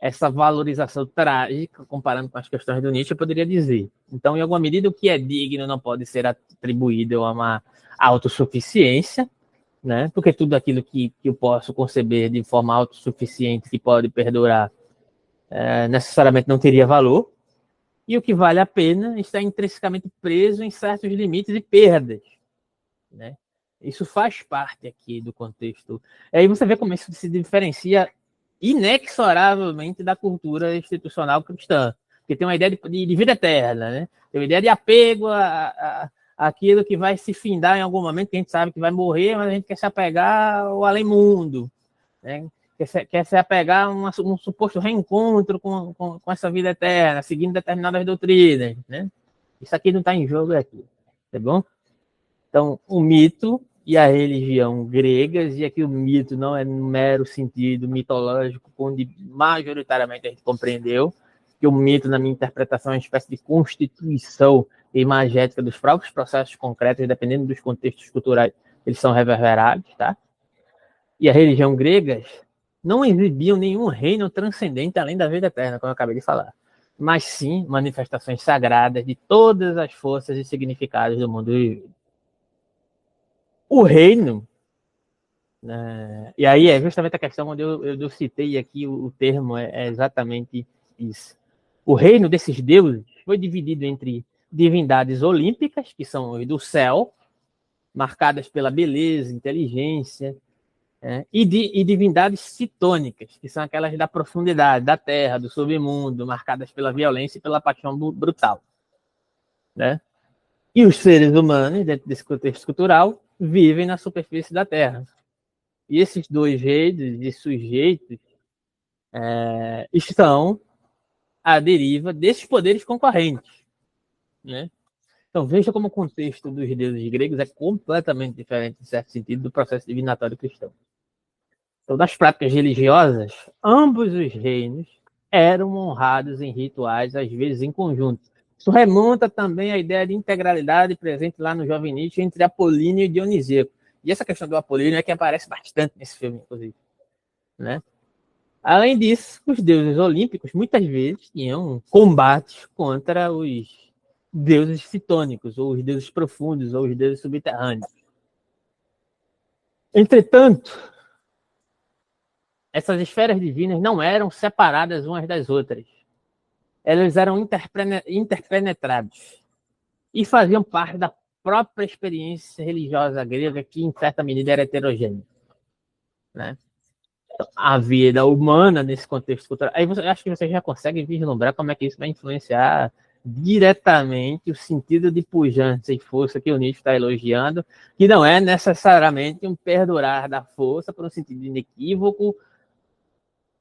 essa valorização trágica, comparando com as questões do Nietzsche, eu poderia dizer. Então, em alguma medida, o que é digno não pode ser atribuído a uma autossuficiência, né? Porque tudo aquilo que eu posso conceber de forma autossuficiente, que pode perdurar, necessariamente não teria valor. E o que vale a pena está intrinsecamente preso em certos limites e perdas, né? Isso faz parte aqui do contexto. Aí você vê como isso se diferencia inexoravelmente da cultura institucional cristã, porque tem uma ideia de vida eterna, né? Tem uma ideia de apego àquilo que vai se findar em algum momento, que a gente sabe que vai morrer, mas a gente quer se apegar ao além-mundo, né? Quer se apegar a um suposto reencontro com essa vida eterna, seguindo determinadas doutrinas, né? Isso aqui não está em jogo aqui, tá bom? Então, o mito e a religião gregas, e aqui o mito não é no mero sentido mitológico, onde majoritariamente a gente compreendeu que o mito, na minha interpretação, é uma espécie de constituição imagética dos próprios processos concretos, dependendo dos contextos culturais, eles são reverberados, tá? E a religião grega não exibiam nenhum reino transcendente além da vida eterna, como eu acabei de falar, mas sim manifestações sagradas de todas as forças e significados do mundo vivido. O reino, né, e aí é justamente a questão onde eu citei aqui o termo, é exatamente isso. O reino desses deuses foi dividido entre divindades olímpicas, que são os do céu, marcadas pela beleza, inteligência, e divindades citônicas, que são aquelas da profundidade, da terra, do submundo, marcadas pela violência e pela paixão brutal, né? E os seres humanos, dentro desse contexto cultural, vivem na superfície da terra. E esses dois reinos e sujeitos estão à deriva desses poderes concorrentes, né? Então veja como o contexto dos deuses gregos é completamente diferente, em certo sentido, do processo divinatório cristão. Então, nas práticas religiosas, ambos os reinos eram honrados em rituais, às vezes em conjunto. Isso remonta também à ideia de integralidade presente lá no Jovem Nietzsche entre Apolíneo e Dionisíaco. E essa questão do Apolíneo é que aparece bastante nesse filme, inclusive, né? Além disso, os deuses olímpicos muitas vezes tinham combates contra os deuses citônicos, ou os deuses profundos, ou os deuses subterrâneos. Entretanto, essas esferas divinas não eram separadas umas das outras. Elas eram interpenetradas e faziam parte da própria experiência religiosa grega, que em certa medida era heterogênea, né? A vida humana nesse contexto cultural. Aí acho que você já consegue vislumbrar como é que isso vai influenciar diretamente o sentido de pujança e força que o Nietzsche está elogiando, que não é necessariamente um perdurar da força por um sentido inequívoco.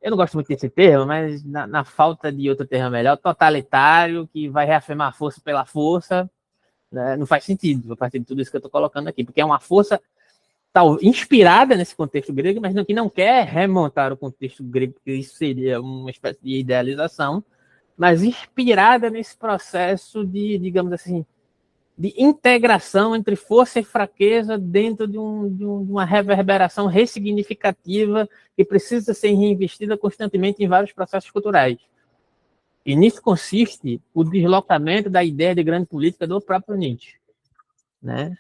Eu não gosto muito desse termo, mas na falta de outro termo melhor, totalitário, que vai reafirmar a força pela força, né? Não faz sentido, a partir de tudo isso que eu estou colocando aqui, porque é uma força tal, inspirada nesse contexto grego, mas que não quer remontar o contexto grego, porque isso seria uma espécie de idealização, mas inspirada nesse processo de, digamos assim, de integração entre força e fraqueza dentro de uma reverberação ressignificativa que precisa ser reinvestida constantemente em vários processos culturais. E nisso consiste o deslocamento da ideia de grande política do próprio Nietzsche, né?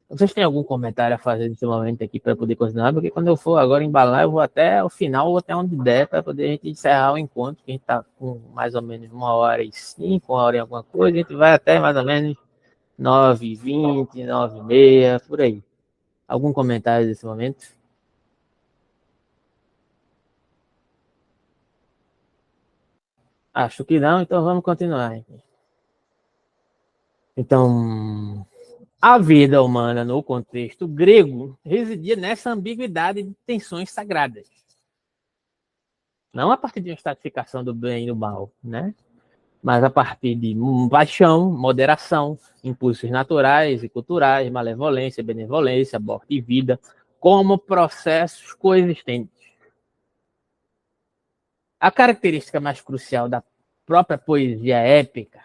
Vocês têm algum comentário a fazer nesse momento aqui para poder continuar? Porque quando eu for agora embalar, eu vou até o final, ou até onde der, para poder a gente encerrar o encontro, que a gente está com mais ou menos 1h05, 1h e alguma coisa, a gente vai até mais ou menos 9h20, 9h30, por aí. Algum comentário desse momento? Acho que não, então vamos continuar. Então, a vida humana no contexto grego residia nessa ambiguidade de tensões sagradas. Não a partir de uma estratificação do bem e do mal, né? Mas a partir de paixão, moderação, impulsos naturais e culturais, malevolência, benevolência, morte e vida, como processos coexistentes. A característica mais crucial da própria poesia épica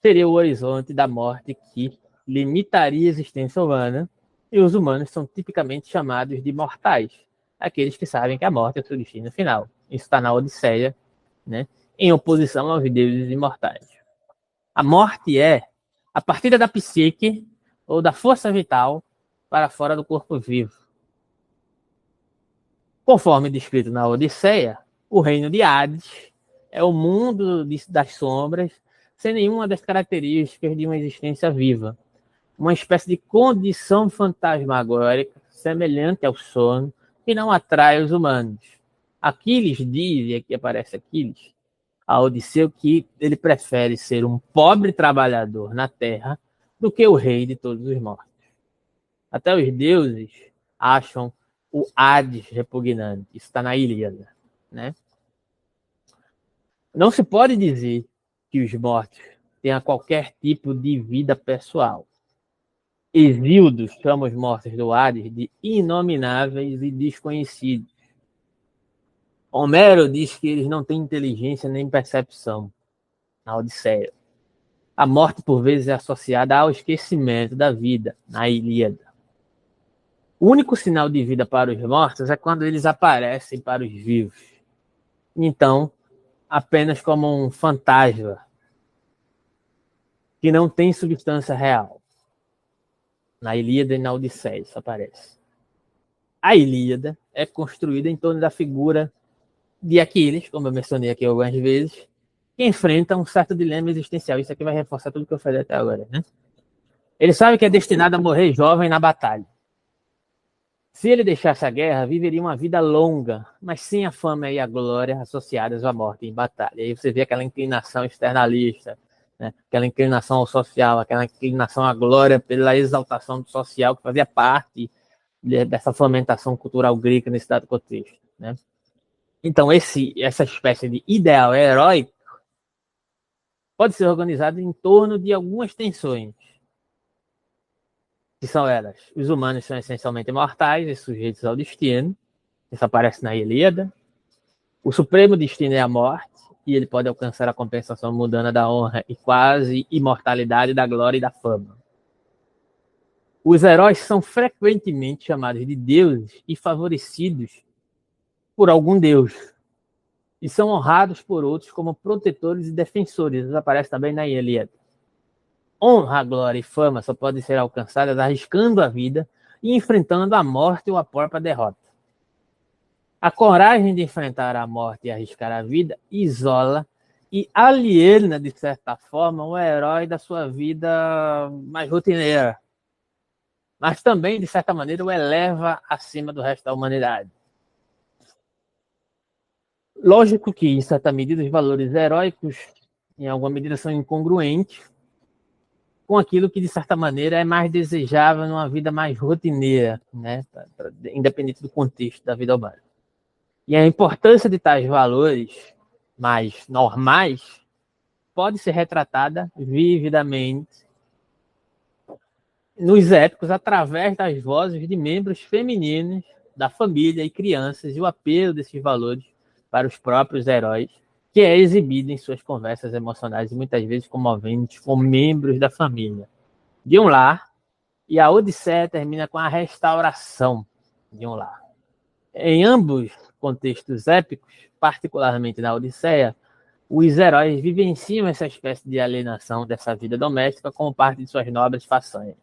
seria o horizonte da morte que limitaria a existência humana, e os humanos são tipicamente chamados de mortais, aqueles que sabem que a morte é o seu destino final. Isso está na Odisseia, né? Em oposição aos deuses imortais. A morte é a partida da psique ou da força vital para fora do corpo vivo. Conforme descrito na Odisseia, o reino de Hades é o mundo das sombras, sem nenhuma das características de uma existência viva. Uma espécie de condição fantasmagórica, semelhante ao sono, que não atrai os humanos. Aquiles diz, e aqui aparece Aquiles, a Odisseu, que ele prefere ser um pobre trabalhador na terra do que o rei de todos os mortos. Até os deuses acham o Hades repugnante. Isso está na Ilíada, né? Não se pode dizer que os mortos tenham qualquer tipo de vida pessoal. Exíodos chama os mortos do Hades de inomináveis e desconhecidos. Homero diz que eles não têm inteligência nem percepção, na Odisseia. A morte, por vezes, é associada ao esquecimento da vida, na Ilíada. O único sinal de vida para os mortos é quando eles aparecem para os vivos. Então, apenas como um fantasma que não tem substância real. Na Ilíada e na Odisseia isso aparece. A Ilíada é construída em torno da figura de Aquiles, como eu mencionei aqui algumas vezes, que enfrenta um certo dilema existencial. Isso aqui vai reforçar tudo que eu falei até agora, né? Ele sabe que é destinado a morrer jovem na batalha. Se ele deixasse a guerra, viveria uma vida longa, mas sem a fama e a glória associadas à morte em batalha. E aí você vê aquela inclinação externalista, né? Aquela inclinação ao social, aquela inclinação à glória pela exaltação do social, que fazia parte dessa fomentação cultural grega nesse dado contexto, né? Então, essa espécie de ideal heróico pode ser organizado em torno de algumas tensões, que são elas. Os humanos são essencialmente mortais e sujeitos ao destino. Isso aparece na Ilíada. O supremo destino é a morte, e ele pode alcançar a compensação mundana da honra e quase imortalidade da glória e da fama. Os heróis são frequentemente chamados de deuses e favorecidos por algum deus, e são honrados por outros como protetores e defensores. Isso aparece também na Ilíada. Honra, glória e fama só podem ser alcançadas arriscando a vida e enfrentando a morte ou a própria derrota. A coragem de enfrentar a morte e arriscar a vida isola e aliena, de certa forma, o herói da sua vida mais rotineira, mas também, de certa maneira, o eleva acima do resto da humanidade. Lógico que, em certa medida, os valores heróicos em alguma medida, são incongruentes com aquilo que, de certa maneira, é mais desejável numa vida mais rotineira, né? Independente do contexto da vida humana. E a importância de tais valores mais normais pode ser retratada vividamente nos épicos através das vozes de membros femininos da família e crianças e o apelo desses valores para os próprios heróis, que é exibido em suas conversas emocionais e muitas vezes comoventes com membros da família de um lar, e a Odisseia termina com a restauração de um lar. Em ambos contextos épicos, particularmente na Odisseia, os heróis vivenciam essa espécie de alienação dessa vida doméstica como parte de suas nobres façanhas.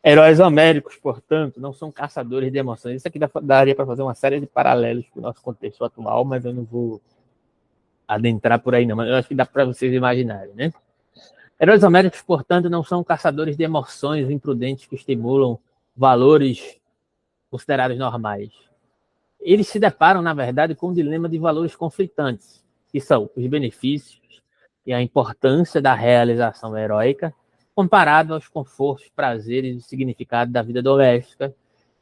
Heróis homéricos, portanto, não são caçadores de emoções. Isso aqui daria para fazer uma série de paralelos com o nosso contexto atual, mas eu não vou adentrar por aí não. Mas eu acho que dá para vocês imaginarem, né? Heróis homéricos, portanto, não são caçadores de emoções imprudentes que estimulam valores considerados normais. Eles se deparam, na verdade, com um dilema de valores conflitantes, que são os benefícios e a importância da realização heróica, comparado aos confortos, prazeres e significado da vida doméstica,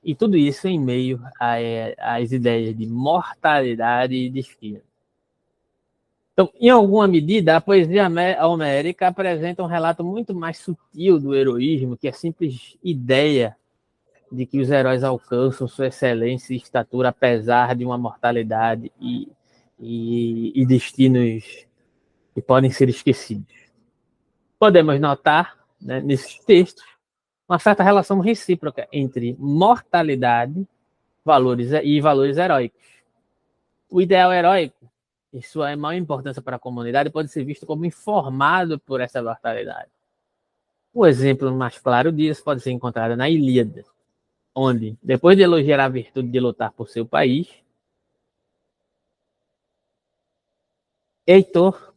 e tudo isso em meio às ideias de mortalidade e destino. Então, em alguma medida, a poesia homérica apresenta um relato muito mais sutil do heroísmo que a simples ideia de que os heróis alcançam sua excelência e estatura apesar de uma mortalidade e destinos que podem ser esquecidos. Podemos notar, né, nesses textos, uma certa relação recíproca entre mortalidade e valores heróicos. O ideal heróico e sua maior importância para a comunidade pode ser visto como informado por essa mortalidade. O exemplo mais claro disso pode ser encontrado na Ilíada, onde, depois de elogiar a virtude de lutar por seu país, Heitor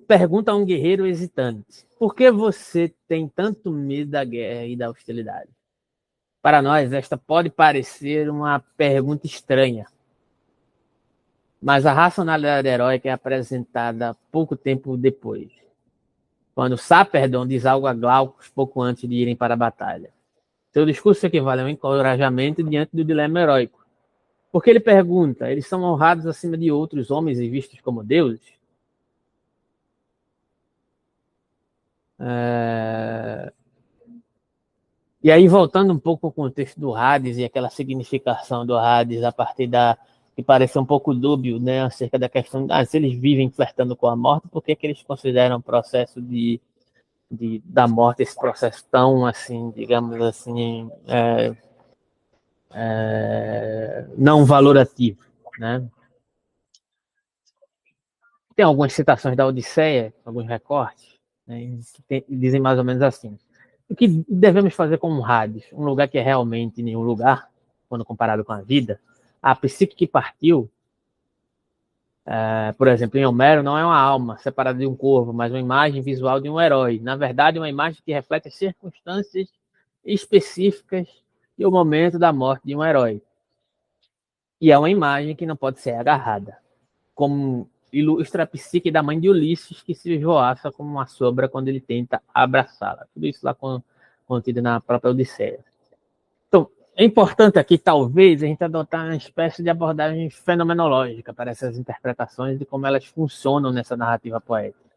pergunta a um guerreiro hesitante: por que você tem tanto medo da guerra e da hostilidade? Para nós, esta pode parecer uma pergunta estranha, mas a racionalidade heróica é apresentada pouco tempo depois, quando Saperdon diz algo a Glaucus pouco antes de irem para a batalha. Seu discurso equivale a um encorajamento diante do dilema heróico. Porque ele pergunta: eles são honrados acima de outros homens e vistos como deuses? E aí, voltando um pouco ao contexto do Hades e aquela significação do Hades a partir que parece um pouco dúbio, né, acerca da questão se eles vivem flertando com a morte, por que eles consideram o processo da morte esse processo tão, assim, digamos assim, não valorativo, né? Tem algumas citações da Odisseia, alguns recortes, né, que dizem mais ou menos assim: o que devemos fazer com um Hades, um lugar que é realmente nenhum lugar, quando comparado com a vida? A psique que partiu, por exemplo, em Homero, não é uma alma separada de um corpo, mas uma imagem visual de um herói. Na verdade, uma imagem que reflete as circunstâncias específicas e o momento da morte de um herói. E é uma imagem que não pode ser agarrada, como ilustra a psique da mãe de Ulisses, que se esvoaça como uma sombra quando ele tenta abraçá-la. Tudo isso lá contido na própria Odisseia. Então, é importante aqui, talvez, a gente adotar uma espécie de abordagem fenomenológica para essas interpretações de como elas funcionam nessa narrativa poética.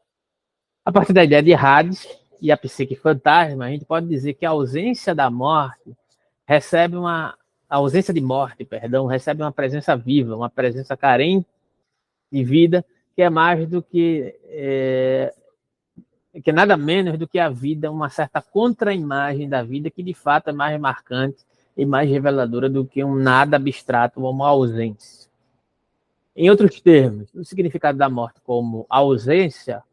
A partir da ideia de Hades e a psique fantasma, a gente pode dizer que a ausência de morte recebe uma presença viva, uma presença carente de vida, que é mais do que nada menos do que a vida, uma certa contra-imagem da vida que de fato é mais marcante e mais reveladora do que um nada abstrato ou uma ausência. Em outros termos, o significado da morte como ausência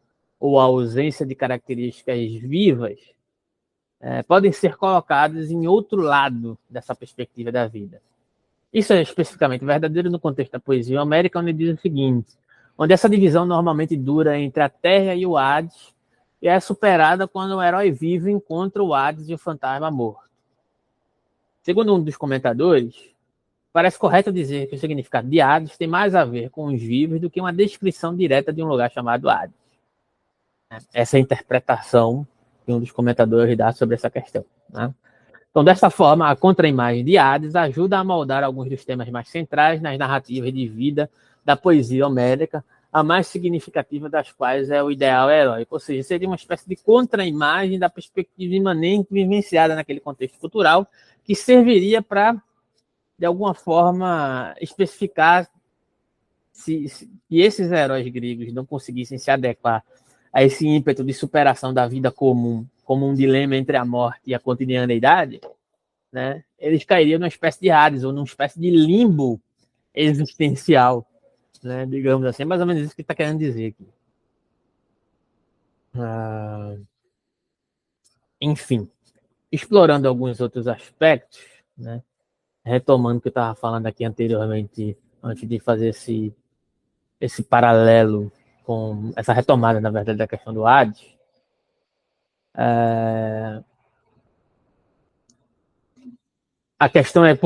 ou ausência de características vivas podem ser colocados em outro lado dessa perspectiva da vida. Isso é especificamente verdadeiro no contexto da poesia homérica, onde diz o seguinte: onde essa divisão normalmente dura entre a Terra e o Hades, e é superada quando o herói vivo encontra o Hades e o fantasma morto. Segundo um dos comentadores, parece correto dizer que o significado de Hades tem mais a ver com os vivos do que uma descrição direta de um lugar chamado Hades. Essa é a interpretação que um dos comentadores dá sobre essa questão. Né? Então, dessa forma, a contraimagem de Hades ajuda a moldar alguns dos temas mais centrais nas narrativas de vida da poesia homérica, a mais significativa das quais é o ideal heróico, ou seja, seria uma espécie de contraimagem da perspectiva imanente vivenciada naquele contexto cultural, que serviria para, de alguma forma, especificar se esses heróis gregos não conseguissem se adequar a esse ímpeto de superação da vida comum, como um dilema entre a morte e a cotidianeidade, né, eles cairiam numa espécie de Hades, ou numa espécie de limbo existencial, né, digamos assim, mais ou menos isso que está querendo dizer aqui. Enfim, explorando alguns outros aspectos, né, retomando o que eu estava falando aqui anteriormente, antes de fazer esse paralelo com essa retomada, na verdade, da questão do Hades, a questão é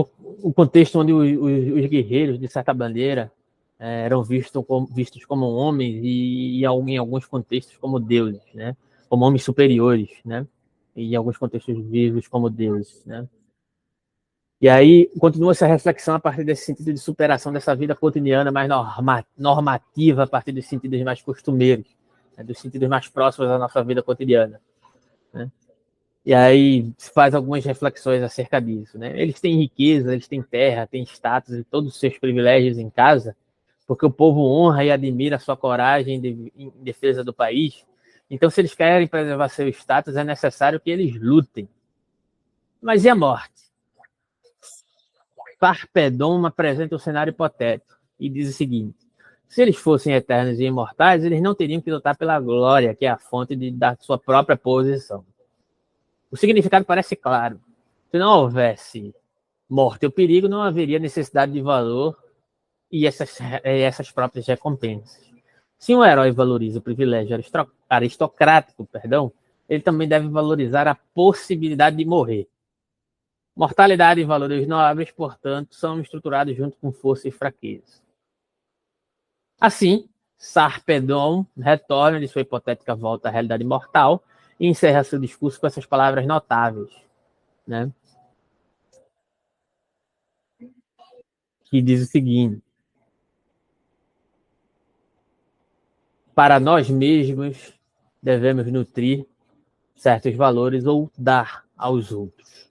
o contexto onde os guerreiros, de certa maneira, eram vistos como homens e em alguns contextos como deuses, né? Como homens superiores, né? E em alguns contextos vivos como deuses, né? E aí continua essa reflexão a partir desse sentido de superação dessa vida cotidiana mais normativa, a partir dos sentidos mais costumeiros, né? Dos sentidos mais próximos da nossa vida cotidiana, né? E aí se faz algumas reflexões acerca disso, né? Eles têm riqueza, eles têm terra, têm status e todos os seus privilégios em casa, porque o povo honra e admira a sua coragem em defesa do país. Então, se eles querem preservar seu status, é necessário que eles lutem. Mas e a morte? Farpedon apresenta um cenário hipotético e diz o seguinte: se eles fossem eternos e imortais, eles não teriam que lutar pela glória, que é a fonte da sua própria posição. O significado parece claro. Se não houvesse morte ou perigo, não haveria necessidade de valor e essas próprias recompensas. Se um herói valoriza o privilégio aristocrático, ele também deve valorizar a possibilidade de morrer. Mortalidade e valores nobres, portanto, são estruturados junto com força e fraqueza. Assim, Sarpedon retorna de sua hipotética volta à realidade mortal e encerra seu discurso com essas palavras notáveis, né? Que diz o seguinte: para nós mesmos devemos nutrir certos valores ou dar aos outros.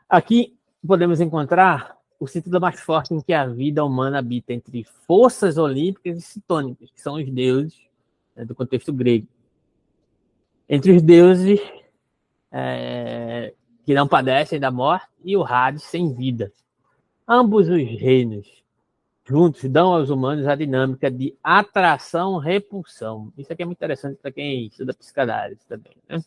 Aqui podemos encontrar o sentido mais forte em que a vida humana habita entre forças olímpicas e citônicas, que são os deuses, né, do contexto grego. Entre os deuses que não padecem da morte e o Hades sem vida. Ambos os reinos juntos dão aos humanos a dinâmica de atração-repulsão. Isso aqui é muito interessante para quem estuda psicanálise também, né?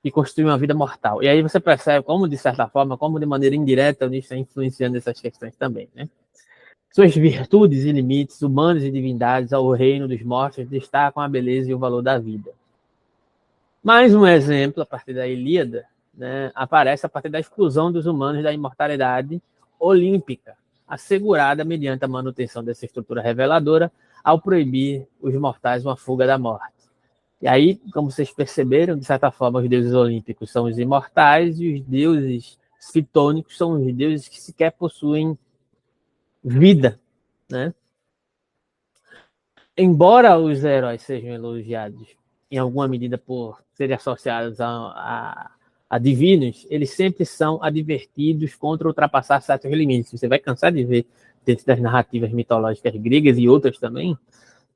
Que constitui uma vida mortal. E aí você percebe como, de certa forma, como de maneira indireta, o Nietzsche está influenciando essas questões também, né? Suas virtudes e limites, humanos e divindades, ao reino dos mortos, destacam a beleza e o valor da vida. Mais um exemplo, a partir da Ilíada, né, aparece a partir da exclusão dos humanos da imortalidade olímpica, assegurada mediante a manutenção dessa estrutura reveladora, ao proibir os mortais uma fuga da morte. E aí, como vocês perceberam, de certa forma, os deuses olímpicos são os imortais e os deuses citônicos são os deuses que sequer possuem vida, né? Embora os heróis sejam elogiados em alguma medida por serem associados a divinos, eles sempre são advertidos contra ultrapassar certos limites. Você vai cansar de ver dentro das narrativas mitológicas gregas e outras também,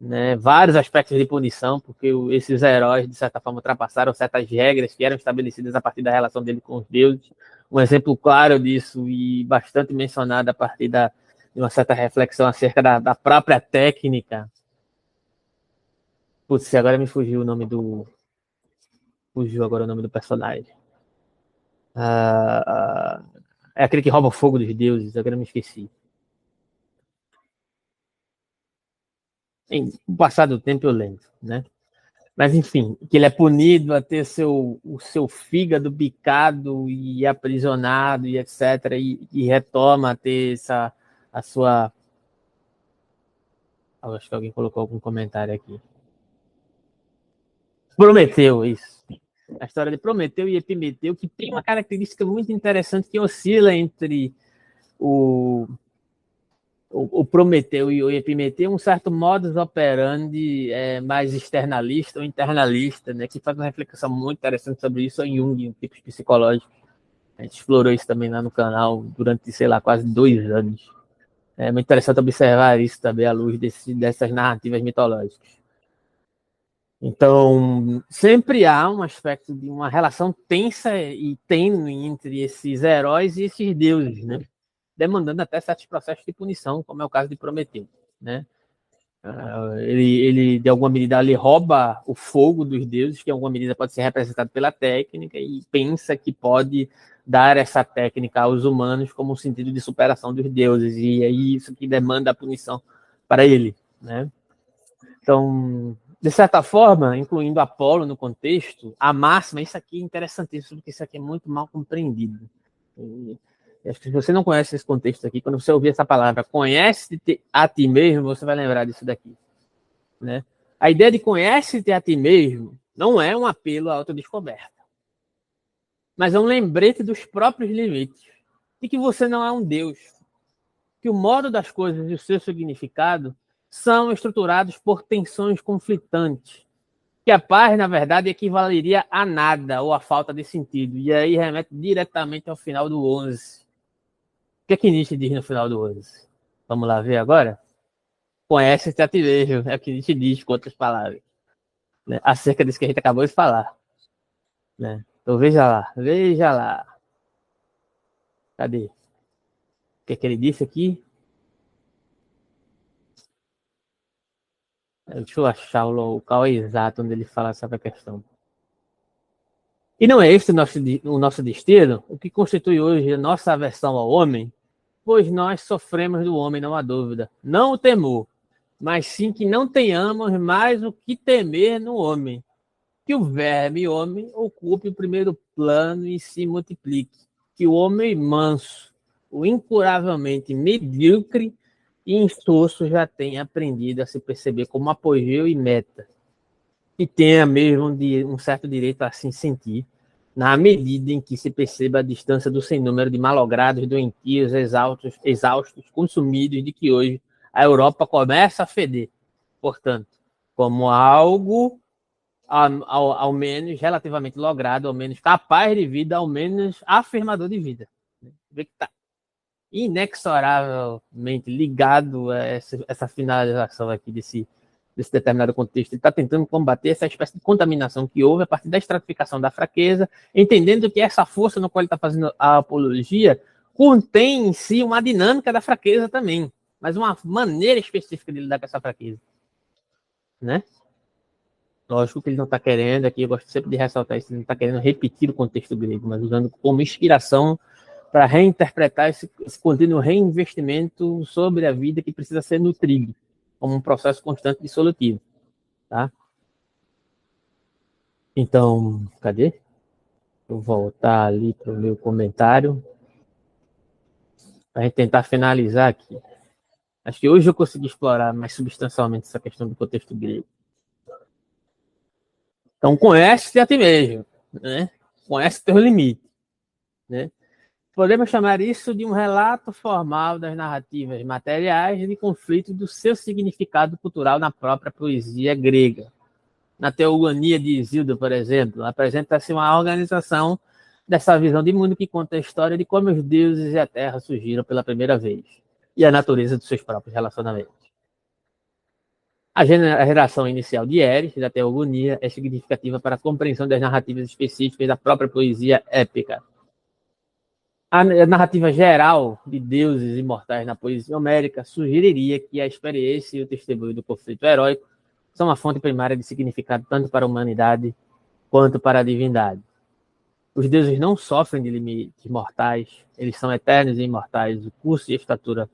né, vários aspectos de punição, porque esses heróis, de certa forma, ultrapassaram certas regras que eram estabelecidas a partir da relação dele com os deuses. Um exemplo claro disso e bastante mencionado a partir de uma certa reflexão acerca da própria técnica. Putz, agora me fugiu o nome do. Fugiu agora o nome do personagem. É aquele que rouba o fogo dos deuses, agora me esqueci. Com o passar do tempo eu lembro, né? Mas, enfim, que ele é punido a ter o seu fígado bicado e aprisionado e etc. E retoma a ter a sua... Acho que alguém colocou algum comentário aqui. Prometeu, isso. A história de Prometeu e Epimeteu, que tem uma característica muito interessante que oscila entre o Prometeu e o Epimeteu, um certo modus operandi mais externalista ou internalista, né, que faz uma reflexão muito interessante sobre isso em Jung, em tipos psicológicos. A gente explorou isso também lá no canal durante, sei lá, quase 2 anos. É muito interessante observar isso também à luz dessas narrativas mitológicas. Então, sempre há um aspecto de uma relação tensa e tênue entre esses heróis e esses deuses, né? Demandando até certos processos de punição, como é o caso de Prometeu, né? Ele, de alguma medida, ele rouba o fogo dos deuses, que em alguma medida pode ser representado pela técnica, e pensa que pode dar essa técnica aos humanos como um sentido de superação dos deuses, e é isso que demanda a punição para ele, né? Então, de certa forma, incluindo Apolo no contexto, a máxima, isso aqui é interessantíssimo, porque isso aqui é muito mal compreendido. E acho que se você não conhece esse contexto aqui, quando você ouvir essa palavra, conhece-te a ti mesmo, você vai lembrar disso daqui, né? A ideia de conhece-te a ti mesmo não é um apelo à autodescoberta, mas é um lembrete dos próprios limites, de que você não é um Deus, que o modo das coisas e o seu significado são estruturados por tensões conflitantes, que a paz, na verdade, equivaleria a nada ou a falta de sentido. E aí remete diretamente ao final do 11. O que é que Nietzsche diz no final do 11? Vamos lá ver agora? Conhece-te a ti mesmo, é o que Nietzsche diz, com outras palavras, né? Acerca disso que a gente acabou de falar, né? Então veja lá, veja lá. Cadê? O que é que ele disse aqui? Deixa eu achar o local exato onde ele fala sobre a questão. E não é este o nosso destino, o que constitui hoje a nossa aversão ao homem? Pois nós sofremos do homem, não há dúvida. Não o temor, mas sim que não tenhamos mais o que temer no homem. Que o verme homem ocupe o primeiro plano e se multiplique. Que o homem manso, o incuravelmente medíocre e insosso já tenha aprendido a se perceber como apogeu e meta. E tenha mesmo um certo direito a assim sentir, na medida em que se perceba a distância do sem número de malogrados, doentios, exaustos, consumidos, de que hoje a Europa começa a feder. Portanto, como algo ao menos relativamente logrado, ao menos capaz de vida, ao menos afirmador de vida. Vê que está inexoravelmente ligado a essa finalização aqui desse determinado contexto. Ele está tentando combater essa espécie de contaminação que houve a partir da estratificação da fraqueza, entendendo que essa força no qual ele está fazendo a apologia contém em si uma dinâmica da fraqueza também, mas uma maneira específica de lidar com essa fraqueza, né? Lógico que ele não está querendo, aqui eu gosto sempre de ressaltar isso, ele não está querendo repetir o contexto grego, mas usando como inspiração para reinterpretar esse contínuo reinvestimento sobre a vida que precisa ser nutrido, como um processo constante dissolutivo. Tá? Então, cadê? Vou voltar ali para o meu comentário, para a gente tentar finalizar aqui. Acho que hoje eu consegui explorar mais substancialmente essa questão do contexto grego. Então, conhece-te a ti mesmo, né? Conhece teu limite, né? Podemos chamar isso de um relato formal das narrativas materiais de conflito do seu significado cultural na própria poesia grega. Na Teogonia de Isildo, por exemplo, apresenta-se uma organização dessa visão de mundo que conta a história de como os deuses e a terra surgiram pela primeira vez e a natureza dos seus próprios relacionamentos. A geração inicial de Eris, da Teogonia, é significativa para a compreensão das narrativas específicas da própria poesia épica. A narrativa geral de deuses imortais na poesia homérica sugeriria que a experiência e o testemunho do conflito heróico são a fonte primária de significado tanto para a humanidade quanto para a divindade. Os deuses não sofrem de limites mortais, eles são eternos e imortais. O curso e a estatura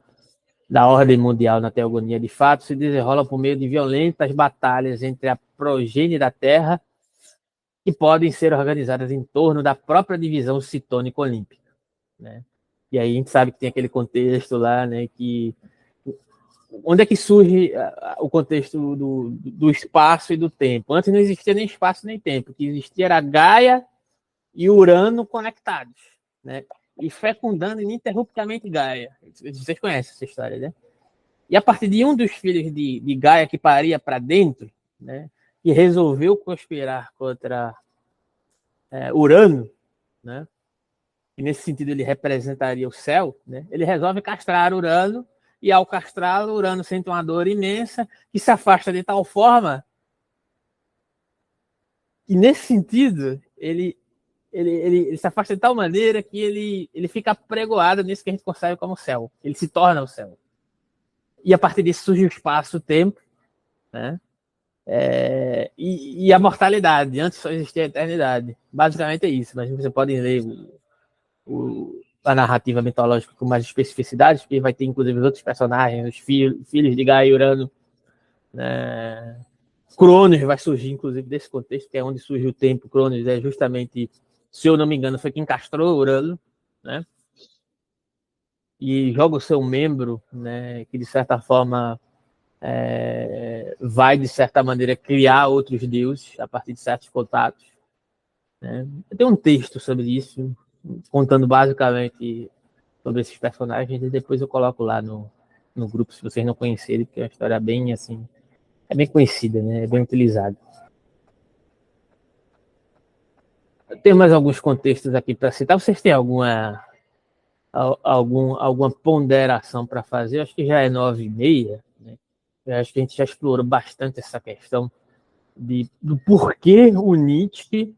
da ordem mundial na teogonia de fato se desenrolam por meio de violentas batalhas entre a progênie da Terra que podem ser organizadas em torno da própria divisão citônico-olímpica, né? E aí a gente sabe que tem aquele contexto lá, né, que onde é que surge o contexto do espaço e do tempo? Antes não existia nem espaço nem tempo, o que existia era Gaia e Urano conectados, né? E fecundando ininterruptamente Gaia. Vocês conhecem essa história, né? E a partir de um dos filhos de Gaia que paria para dentro, né, que resolveu conspirar contra Urano, né, e nesse sentido ele representaria o céu, né, ele resolve castrar Urano, e ao castrá-lo, Urano sente uma dor imensa que se afasta de tal forma que, nesse sentido, ele se afasta de tal maneira que ele fica apregoado nisso que a gente concebe como céu. Ele se torna o céu. E a partir disso surge o espaço, o tempo, né? E a mortalidade. Antes só existia a eternidade. Basicamente é isso. Mas você pode ler a narrativa mitológica com mais especificidades, porque vai ter inclusive os outros personagens, os filhos de Gaia e Urano, né? Cronos vai surgir, inclusive, desse contexto, que é onde surge o tempo. Cronos é justamente, se eu não me engano, foi quem castrou Urano, né? E joga o seu membro, né? Que de certa forma vai, de certa maneira, criar outros deuses a partir de certos contatos, né? Tem um texto sobre isso, contando basicamente sobre esses personagens, e depois eu coloco lá no grupo, se vocês não conhecerem, porque é uma história bem, assim, é bem conhecida, né? É bem utilizada. Tem mais alguns contextos aqui para citar. Vocês têm alguma ponderação para fazer? Eu acho que já é 9h30, né? Eu acho que a gente já explorou bastante essa questão do porquê o Nietzsche,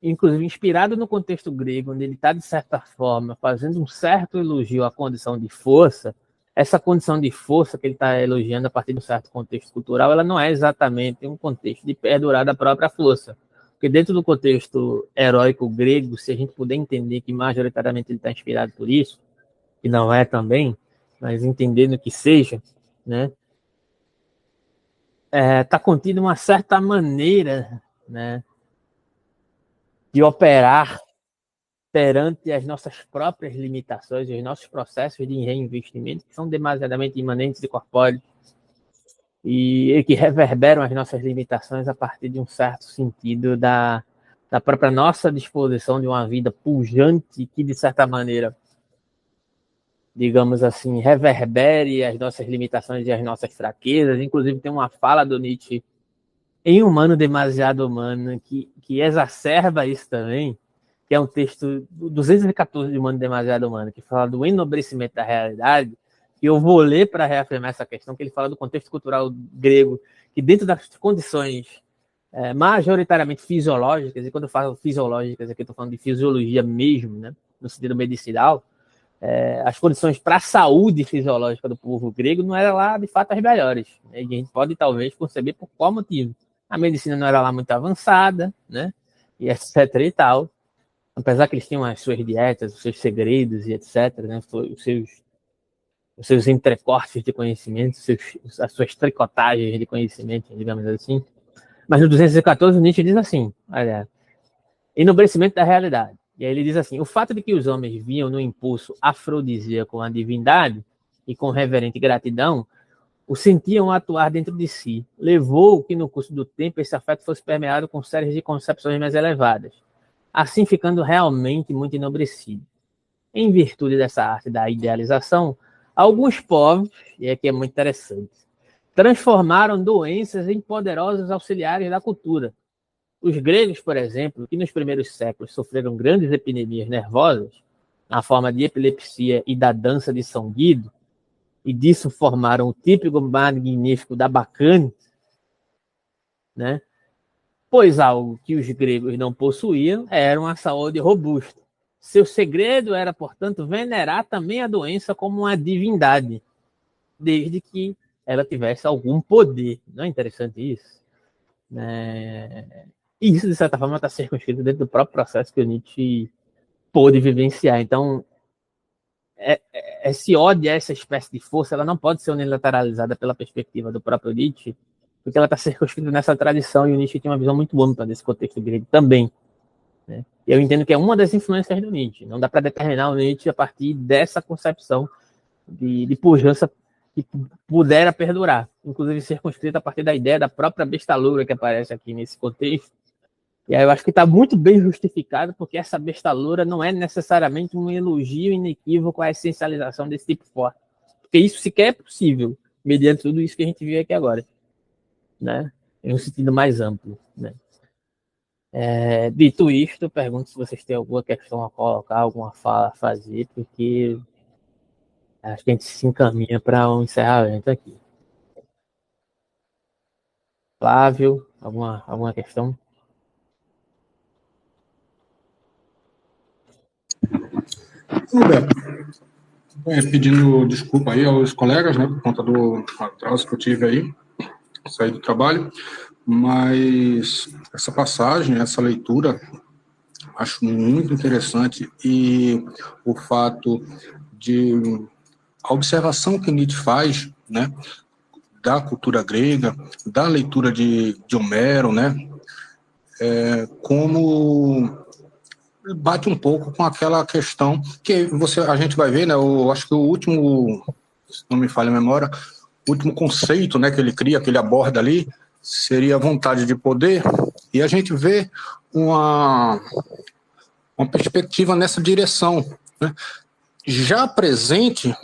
inclusive inspirado no contexto grego, onde ele está, de certa forma, fazendo um certo elogio à condição de força. Essa condição de força que ele está elogiando a partir de um certo contexto cultural, ela não é exatamente um contexto de perdurar da própria força. Porque dentro do contexto heróico grego, se a gente puder entender que majoritariamente ele está inspirado por isso, e não é também, mas entendendo que seja, né, está contido uma certa maneira, né, de operar perante as nossas próprias limitações, os nossos processos de reinvestimento, que são demasiadamente imanentes e corpóreos, e que reverberam as nossas limitações a partir de um certo sentido da própria nossa disposição de uma vida pujante que, de certa maneira, digamos assim, reverbere as nossas limitações e as nossas fraquezas. Inclusive, tem uma fala do Nietzsche em Humano Demasiado Humano que exacerba isso também, que é um texto 214 de Humano Demasiado Humano, que fala do enobrecimento da realidade, e eu vou ler para reafirmar essa questão, que ele fala do contexto cultural grego, que dentro das condições majoritariamente fisiológicas, e quando eu falo fisiológicas, aqui eu estou falando de fisiologia mesmo, né, no sentido medicinal, as condições para a saúde fisiológica do povo grego não eram lá, de fato, as melhores, né? E a gente pode, talvez, conceber por qual motivo. A medicina não era lá muito avançada, né? E etc e tal. Apesar que eles tinham as suas dietas, os seus segredos e etc, né? Os seus entrecortes de conhecimento, as suas tricotagens de conhecimento, digamos assim. Mas no 214, Nietzsche diz assim, olha, enobrecimento da realidade. E aí ele diz assim, o fato de que os homens viam no impulso afrodisíaco a divindade e com reverente gratidão, o sentiam atuar dentro de si, levou que no curso do tempo esse afeto fosse permeado com séries de concepções mais elevadas, assim ficando realmente muito enobrecido. Em virtude dessa arte da idealização, alguns povos, e aqui é muito interessante, transformaram doenças em poderosos auxiliares da cultura. Os gregos, por exemplo, que nos primeiros séculos sofreram grandes epidemias nervosas, na forma de epilepsia e da dança de São Guido, e disso formaram o típico magnífico da bacane, né? Pois algo que os gregos não possuíam era uma saúde robusta. Seu segredo era, portanto, venerar também a doença como uma divindade, desde que ela tivesse algum poder. Não é interessante isso? E isso, de certa forma, está circunscrito dentro do próprio processo que o Nietzsche pôde vivenciar. Então, esse ódio a essa espécie de força, ela não pode ser unilateralizada pela perspectiva do próprio Nietzsche, porque ela está circunscrita nessa tradição, e o Nietzsche tinha uma visão muito ampla desse contexto grego também. Né? E eu entendo que é uma das influências do Nietzsche. Não dá para determinar o Nietzsche a partir dessa concepção de pujança que pudera perdurar, inclusive circunscrita a partir da ideia da própria bestalura que aparece aqui nesse contexto. E aí eu acho que está muito bem justificado, porque essa bestalura não é necessariamente um elogio inequívoco à essencialização desse tipo forte. Porque isso sequer é possível, mediante tudo isso que a gente viu aqui agora. Né? Em um sentido mais amplo. Né? Dito isto, pergunto se vocês têm alguma questão a colocar, alguma fala a fazer, porque acho que a gente se encaminha para um encerramento aqui. Flávio, alguma questão? Roberto, pedindo desculpa aí aos colegas, né, por conta do atraso que eu tive aí, saí do trabalho, mas essa passagem, essa leitura, acho muito interessante, e o fato de a observação que Nietzsche faz, né, da cultura grega, da leitura de Homero, né, como bate um pouco com aquela questão que a gente vai ver, né, acho que o último, se não me falha a memória, o último conceito, né, que ele cria, que ele aborda ali, seria a vontade de poder, e a gente vê uma perspectiva nessa direção, né, já presente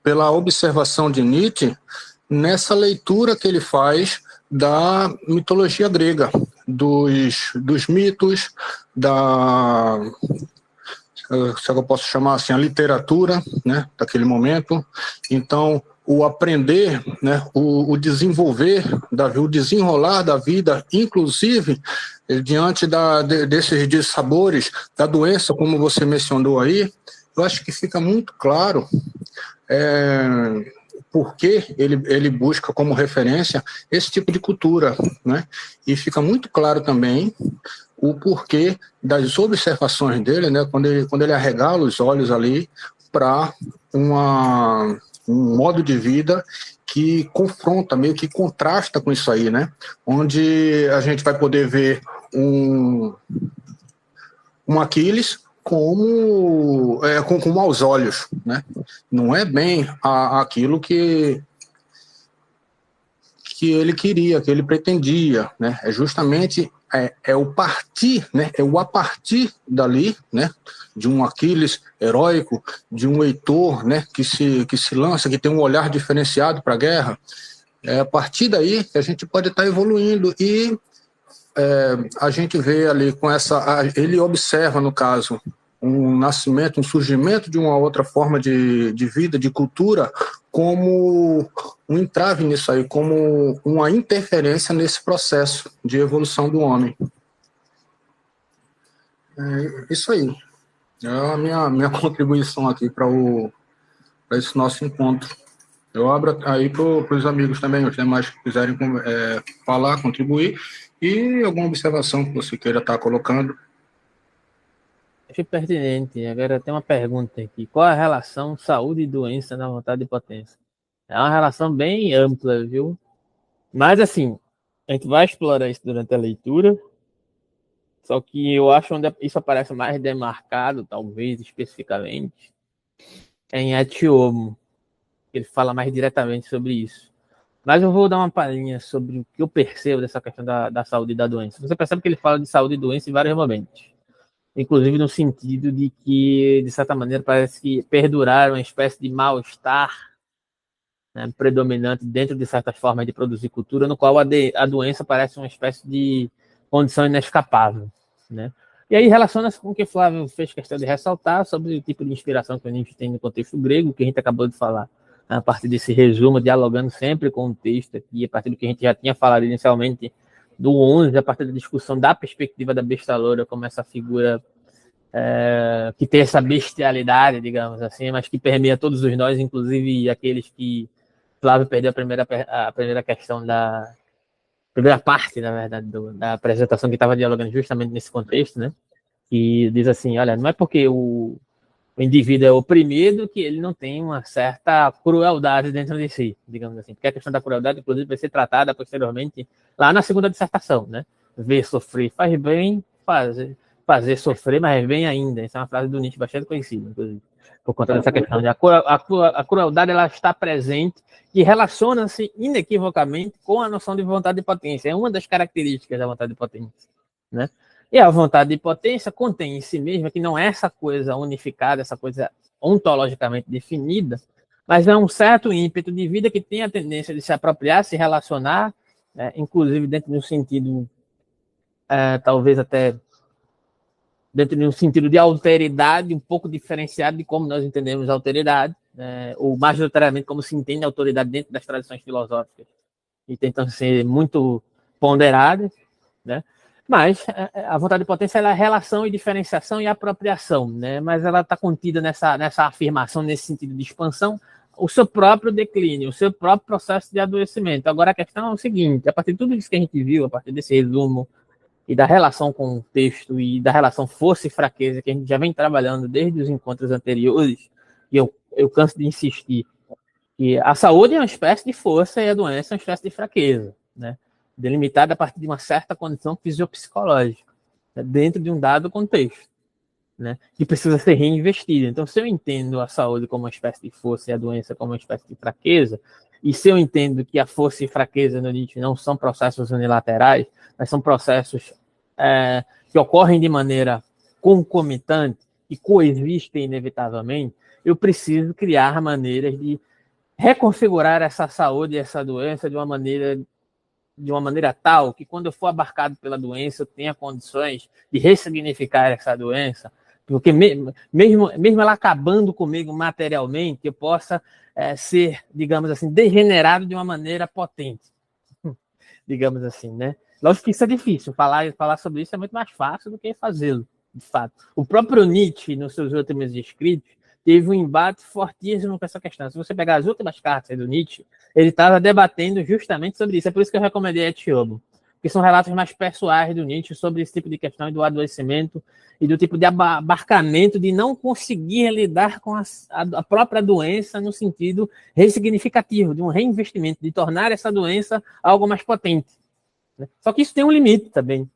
pela observação de Nietzsche nessa leitura que ele faz da mitologia grega, dos mitos, se eu posso chamar assim, a literatura, né, daquele momento. Então, o aprender, né, o desenvolver, o desenrolar da vida, inclusive diante desses dissabores da doença, como você mencionou aí, eu acho que fica muito claro porque ele busca como referência esse tipo de cultura, né? E fica muito claro também o porquê das observações dele, né? Quando ele arregala os olhos ali para um modo de vida que confronta, meio que contrasta com isso aí, né? Onde a gente vai poder ver um Aquiles com maus olhos, né? Não é bem aquilo que ele queria, que ele pretendia, né? É justamente o partir, né? É o a partir dali, né? De um Aquiles heróico, de um Heitor, né? Que se lança, que tem um olhar diferenciado para a guerra. É a partir daí que a gente pode estar evoluindo e a gente vê ali ele observa, no caso, um nascimento, um surgimento de uma outra forma de vida, de cultura, como um entrave nisso aí, como uma interferência nesse processo de evolução do homem. Isso aí. É a minha contribuição aqui para esse nosso encontro. Eu abro aí para os amigos também, os demais que quiserem falar, contribuir, e alguma observação que você queira estar colocando. Acho pertinente. Agora tem uma pergunta aqui. Qual a relação saúde e doença na vontade e potência? É uma relação bem ampla, viu? Mas, assim, a gente vai explorar isso durante a leitura, só que eu acho onde isso aparece mais demarcado, talvez, especificamente, é em Etiomo. Ele fala mais diretamente sobre isso. Mas eu vou dar uma palhinha sobre o que eu percebo dessa questão da saúde e da doença. Você percebe que ele fala de saúde e doença em vários momentos. Inclusive no sentido de que, de certa maneira, parece que perdurar uma espécie de mal-estar, né, predominante dentro de certas formas de produzir cultura, no qual a doença parece uma espécie de condição inescapável. Né? E aí relaciona-se com o que Flávio fez questão de ressaltar sobre o tipo de inspiração que a gente tem no contexto grego, que a gente acabou de falar, né, a partir desse resumo, dialogando sempre com o texto aqui, a partir do que a gente já tinha falado inicialmente do 11, a partir da discussão da perspectiva da besta loura como essa figura que tem essa bestialidade, digamos assim, mas que permeia todos os nós, inclusive aqueles que Flávio perdeu a primeira questão da primeira parte, na verdade, da apresentação, que estava dialogando justamente nesse contexto, né? Que diz assim, olha, não é porque o indivíduo é oprimido, que ele não tem uma certa crueldade dentro de si, digamos assim. Porque a questão da crueldade, inclusive, vai ser tratada posteriormente lá na segunda dissertação, né? Ver sofrer faz bem, fazer sofrer, mas bem ainda. Essa é uma frase do Nietzsche bastante conhecida, inclusive, por conta dessa questão de a crueldade ela está presente e relaciona-se inequivocamente com a noção de vontade de potência. É uma das características da vontade de potência, né? E a vontade de potência contém em si mesma, que não é essa coisa unificada, essa coisa ontologicamente definida, mas é um certo ímpeto de vida que tem a tendência de se apropriar, se relacionar, inclusive dentro de um sentido, talvez até dentro de um sentido de alteridade, um pouco diferenciado de como nós entendemos a alteridade, ou majoritariamente como se entende a autoridade dentro das tradições filosóficas, e tentam ser muito ponderadas, né? Mas a vontade de potência ela é relação e diferenciação e apropriação, né? Mas ela está contida nessa afirmação, nesse sentido de expansão, o seu próprio declínio, o seu próprio processo de adoecimento. Agora a questão é o seguinte: a partir de tudo isso que a gente viu, a partir desse resumo e da relação com o texto e da relação força e fraqueza que a gente já vem trabalhando desde os encontros anteriores, e eu canso de insistir que a saúde é uma espécie de força e a doença é uma espécie de fraqueza, né? Delimitada a partir de uma certa condição fisiopsicológica, né? Dentro de um dado contexto, né? Que precisa ser reinvestido. Então, se eu entendo a saúde como uma espécie de força e a doença como uma espécie de fraqueza, e se eu entendo que a força e fraqueza no Nietzsche não são processos unilaterais, mas são processos que ocorrem de maneira concomitante e coexistem inevitavelmente, eu preciso criar maneiras de reconfigurar essa saúde e essa doença de uma maneira tal que quando eu for abarcado pela doença eu tenha condições de ressignificar essa doença, porque mesmo ela acabando comigo materialmente, eu possa ser, digamos assim, degenerado de uma maneira potente, digamos assim, né? Lógico que isso é difícil, falar sobre isso é muito mais fácil do que fazê-lo, de fato. O próprio Nietzsche, nos seus últimos escritos, teve um embate fortíssimo com essa questão. Se você pegar as últimas cartas do Nietzsche, ele estava debatendo justamente sobre isso. É por isso que eu recomendei Etiobo, que são relatos mais pessoais do Nietzsche sobre esse tipo de questão e do adoecimento e do tipo de abarcamento de não conseguir lidar com a própria doença no sentido ressignificativo, de um reinvestimento, de tornar essa doença algo mais potente. Né? Só que isso tem um limite também,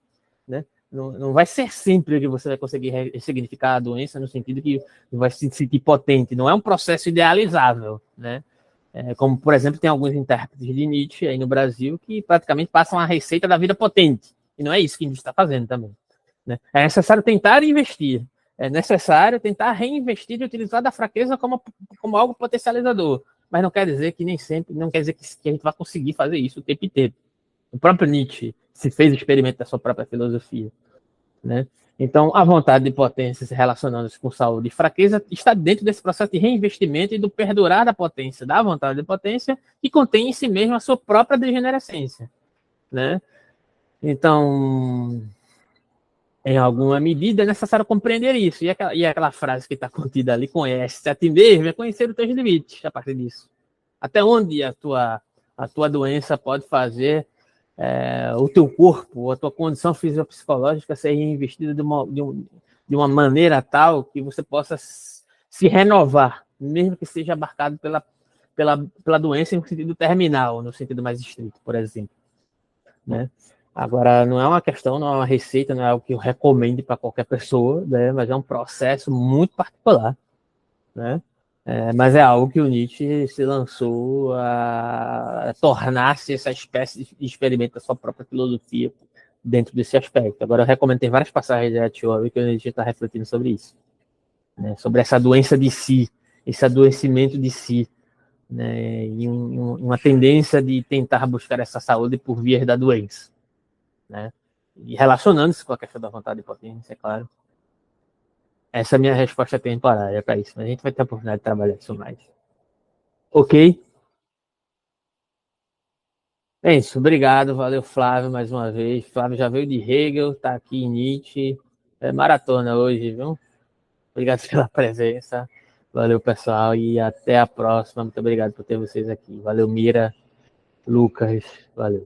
né? Não vai ser sempre que você vai conseguir ressignificar a doença no sentido que vai se sentir potente. Não é um processo idealizável, né? Como, por exemplo, tem alguns intérpretes de Nietzsche aí no Brasil que praticamente passam a receita da vida potente. E não é isso que a gente está fazendo também, né? É necessário tentar investir. É necessário tentar reinvestir e utilizar da fraqueza como algo potencializador. Mas não quer dizer que nem sempre, não quer dizer que a gente vai conseguir fazer isso o tempo inteiro. O próprio Nietzsche se fez experimento da sua própria filosofia, né? Então, a vontade de potência se relacionando com saúde e fraqueza está dentro desse processo de reinvestimento e do perdurar da potência, da vontade de potência, que contém em si mesmo a sua própria degenerescência, né? Então, em alguma medida, é necessário compreender isso. E aquela frase que está contida ali, conhece a ti mesmo, é conhecer os teus limites a partir disso. Até onde a tua doença pode fazer o teu corpo, a tua condição fisiopsicológica ser reinvestida de uma maneira tal que você possa se renovar, mesmo que seja abarcado pela doença no sentido terminal, no sentido mais estrito, por exemplo, né? Agora, não é uma questão, não é uma receita, não é algo que eu recomende para qualquer pessoa, né? Mas é um processo muito particular, né? Mas é algo que o Nietzsche se lançou a tornar-se essa espécie de experimento da sua própria filosofia dentro desse aspecto. Agora, eu recomendo, tem várias passagens de Etiobo que o Nietzsche está refletindo sobre isso, né? Sobre essa doença de si, esse adoecimento de si, né? E uma tendência de tentar buscar essa saúde por vias da doença, né? E relacionando-se com a questão da vontade de potência, é claro. Essa é a minha resposta temporária para isso, mas a gente vai ter a oportunidade de trabalhar isso mais. Ok? É isso, obrigado, valeu Flávio mais uma vez. Flávio já veio de Hegel, está aqui em Nietzsche. É maratona hoje, viu? Obrigado pela presença. Valeu, pessoal, e até a próxima. Muito obrigado por ter vocês aqui. Valeu, Mira, Lucas, valeu.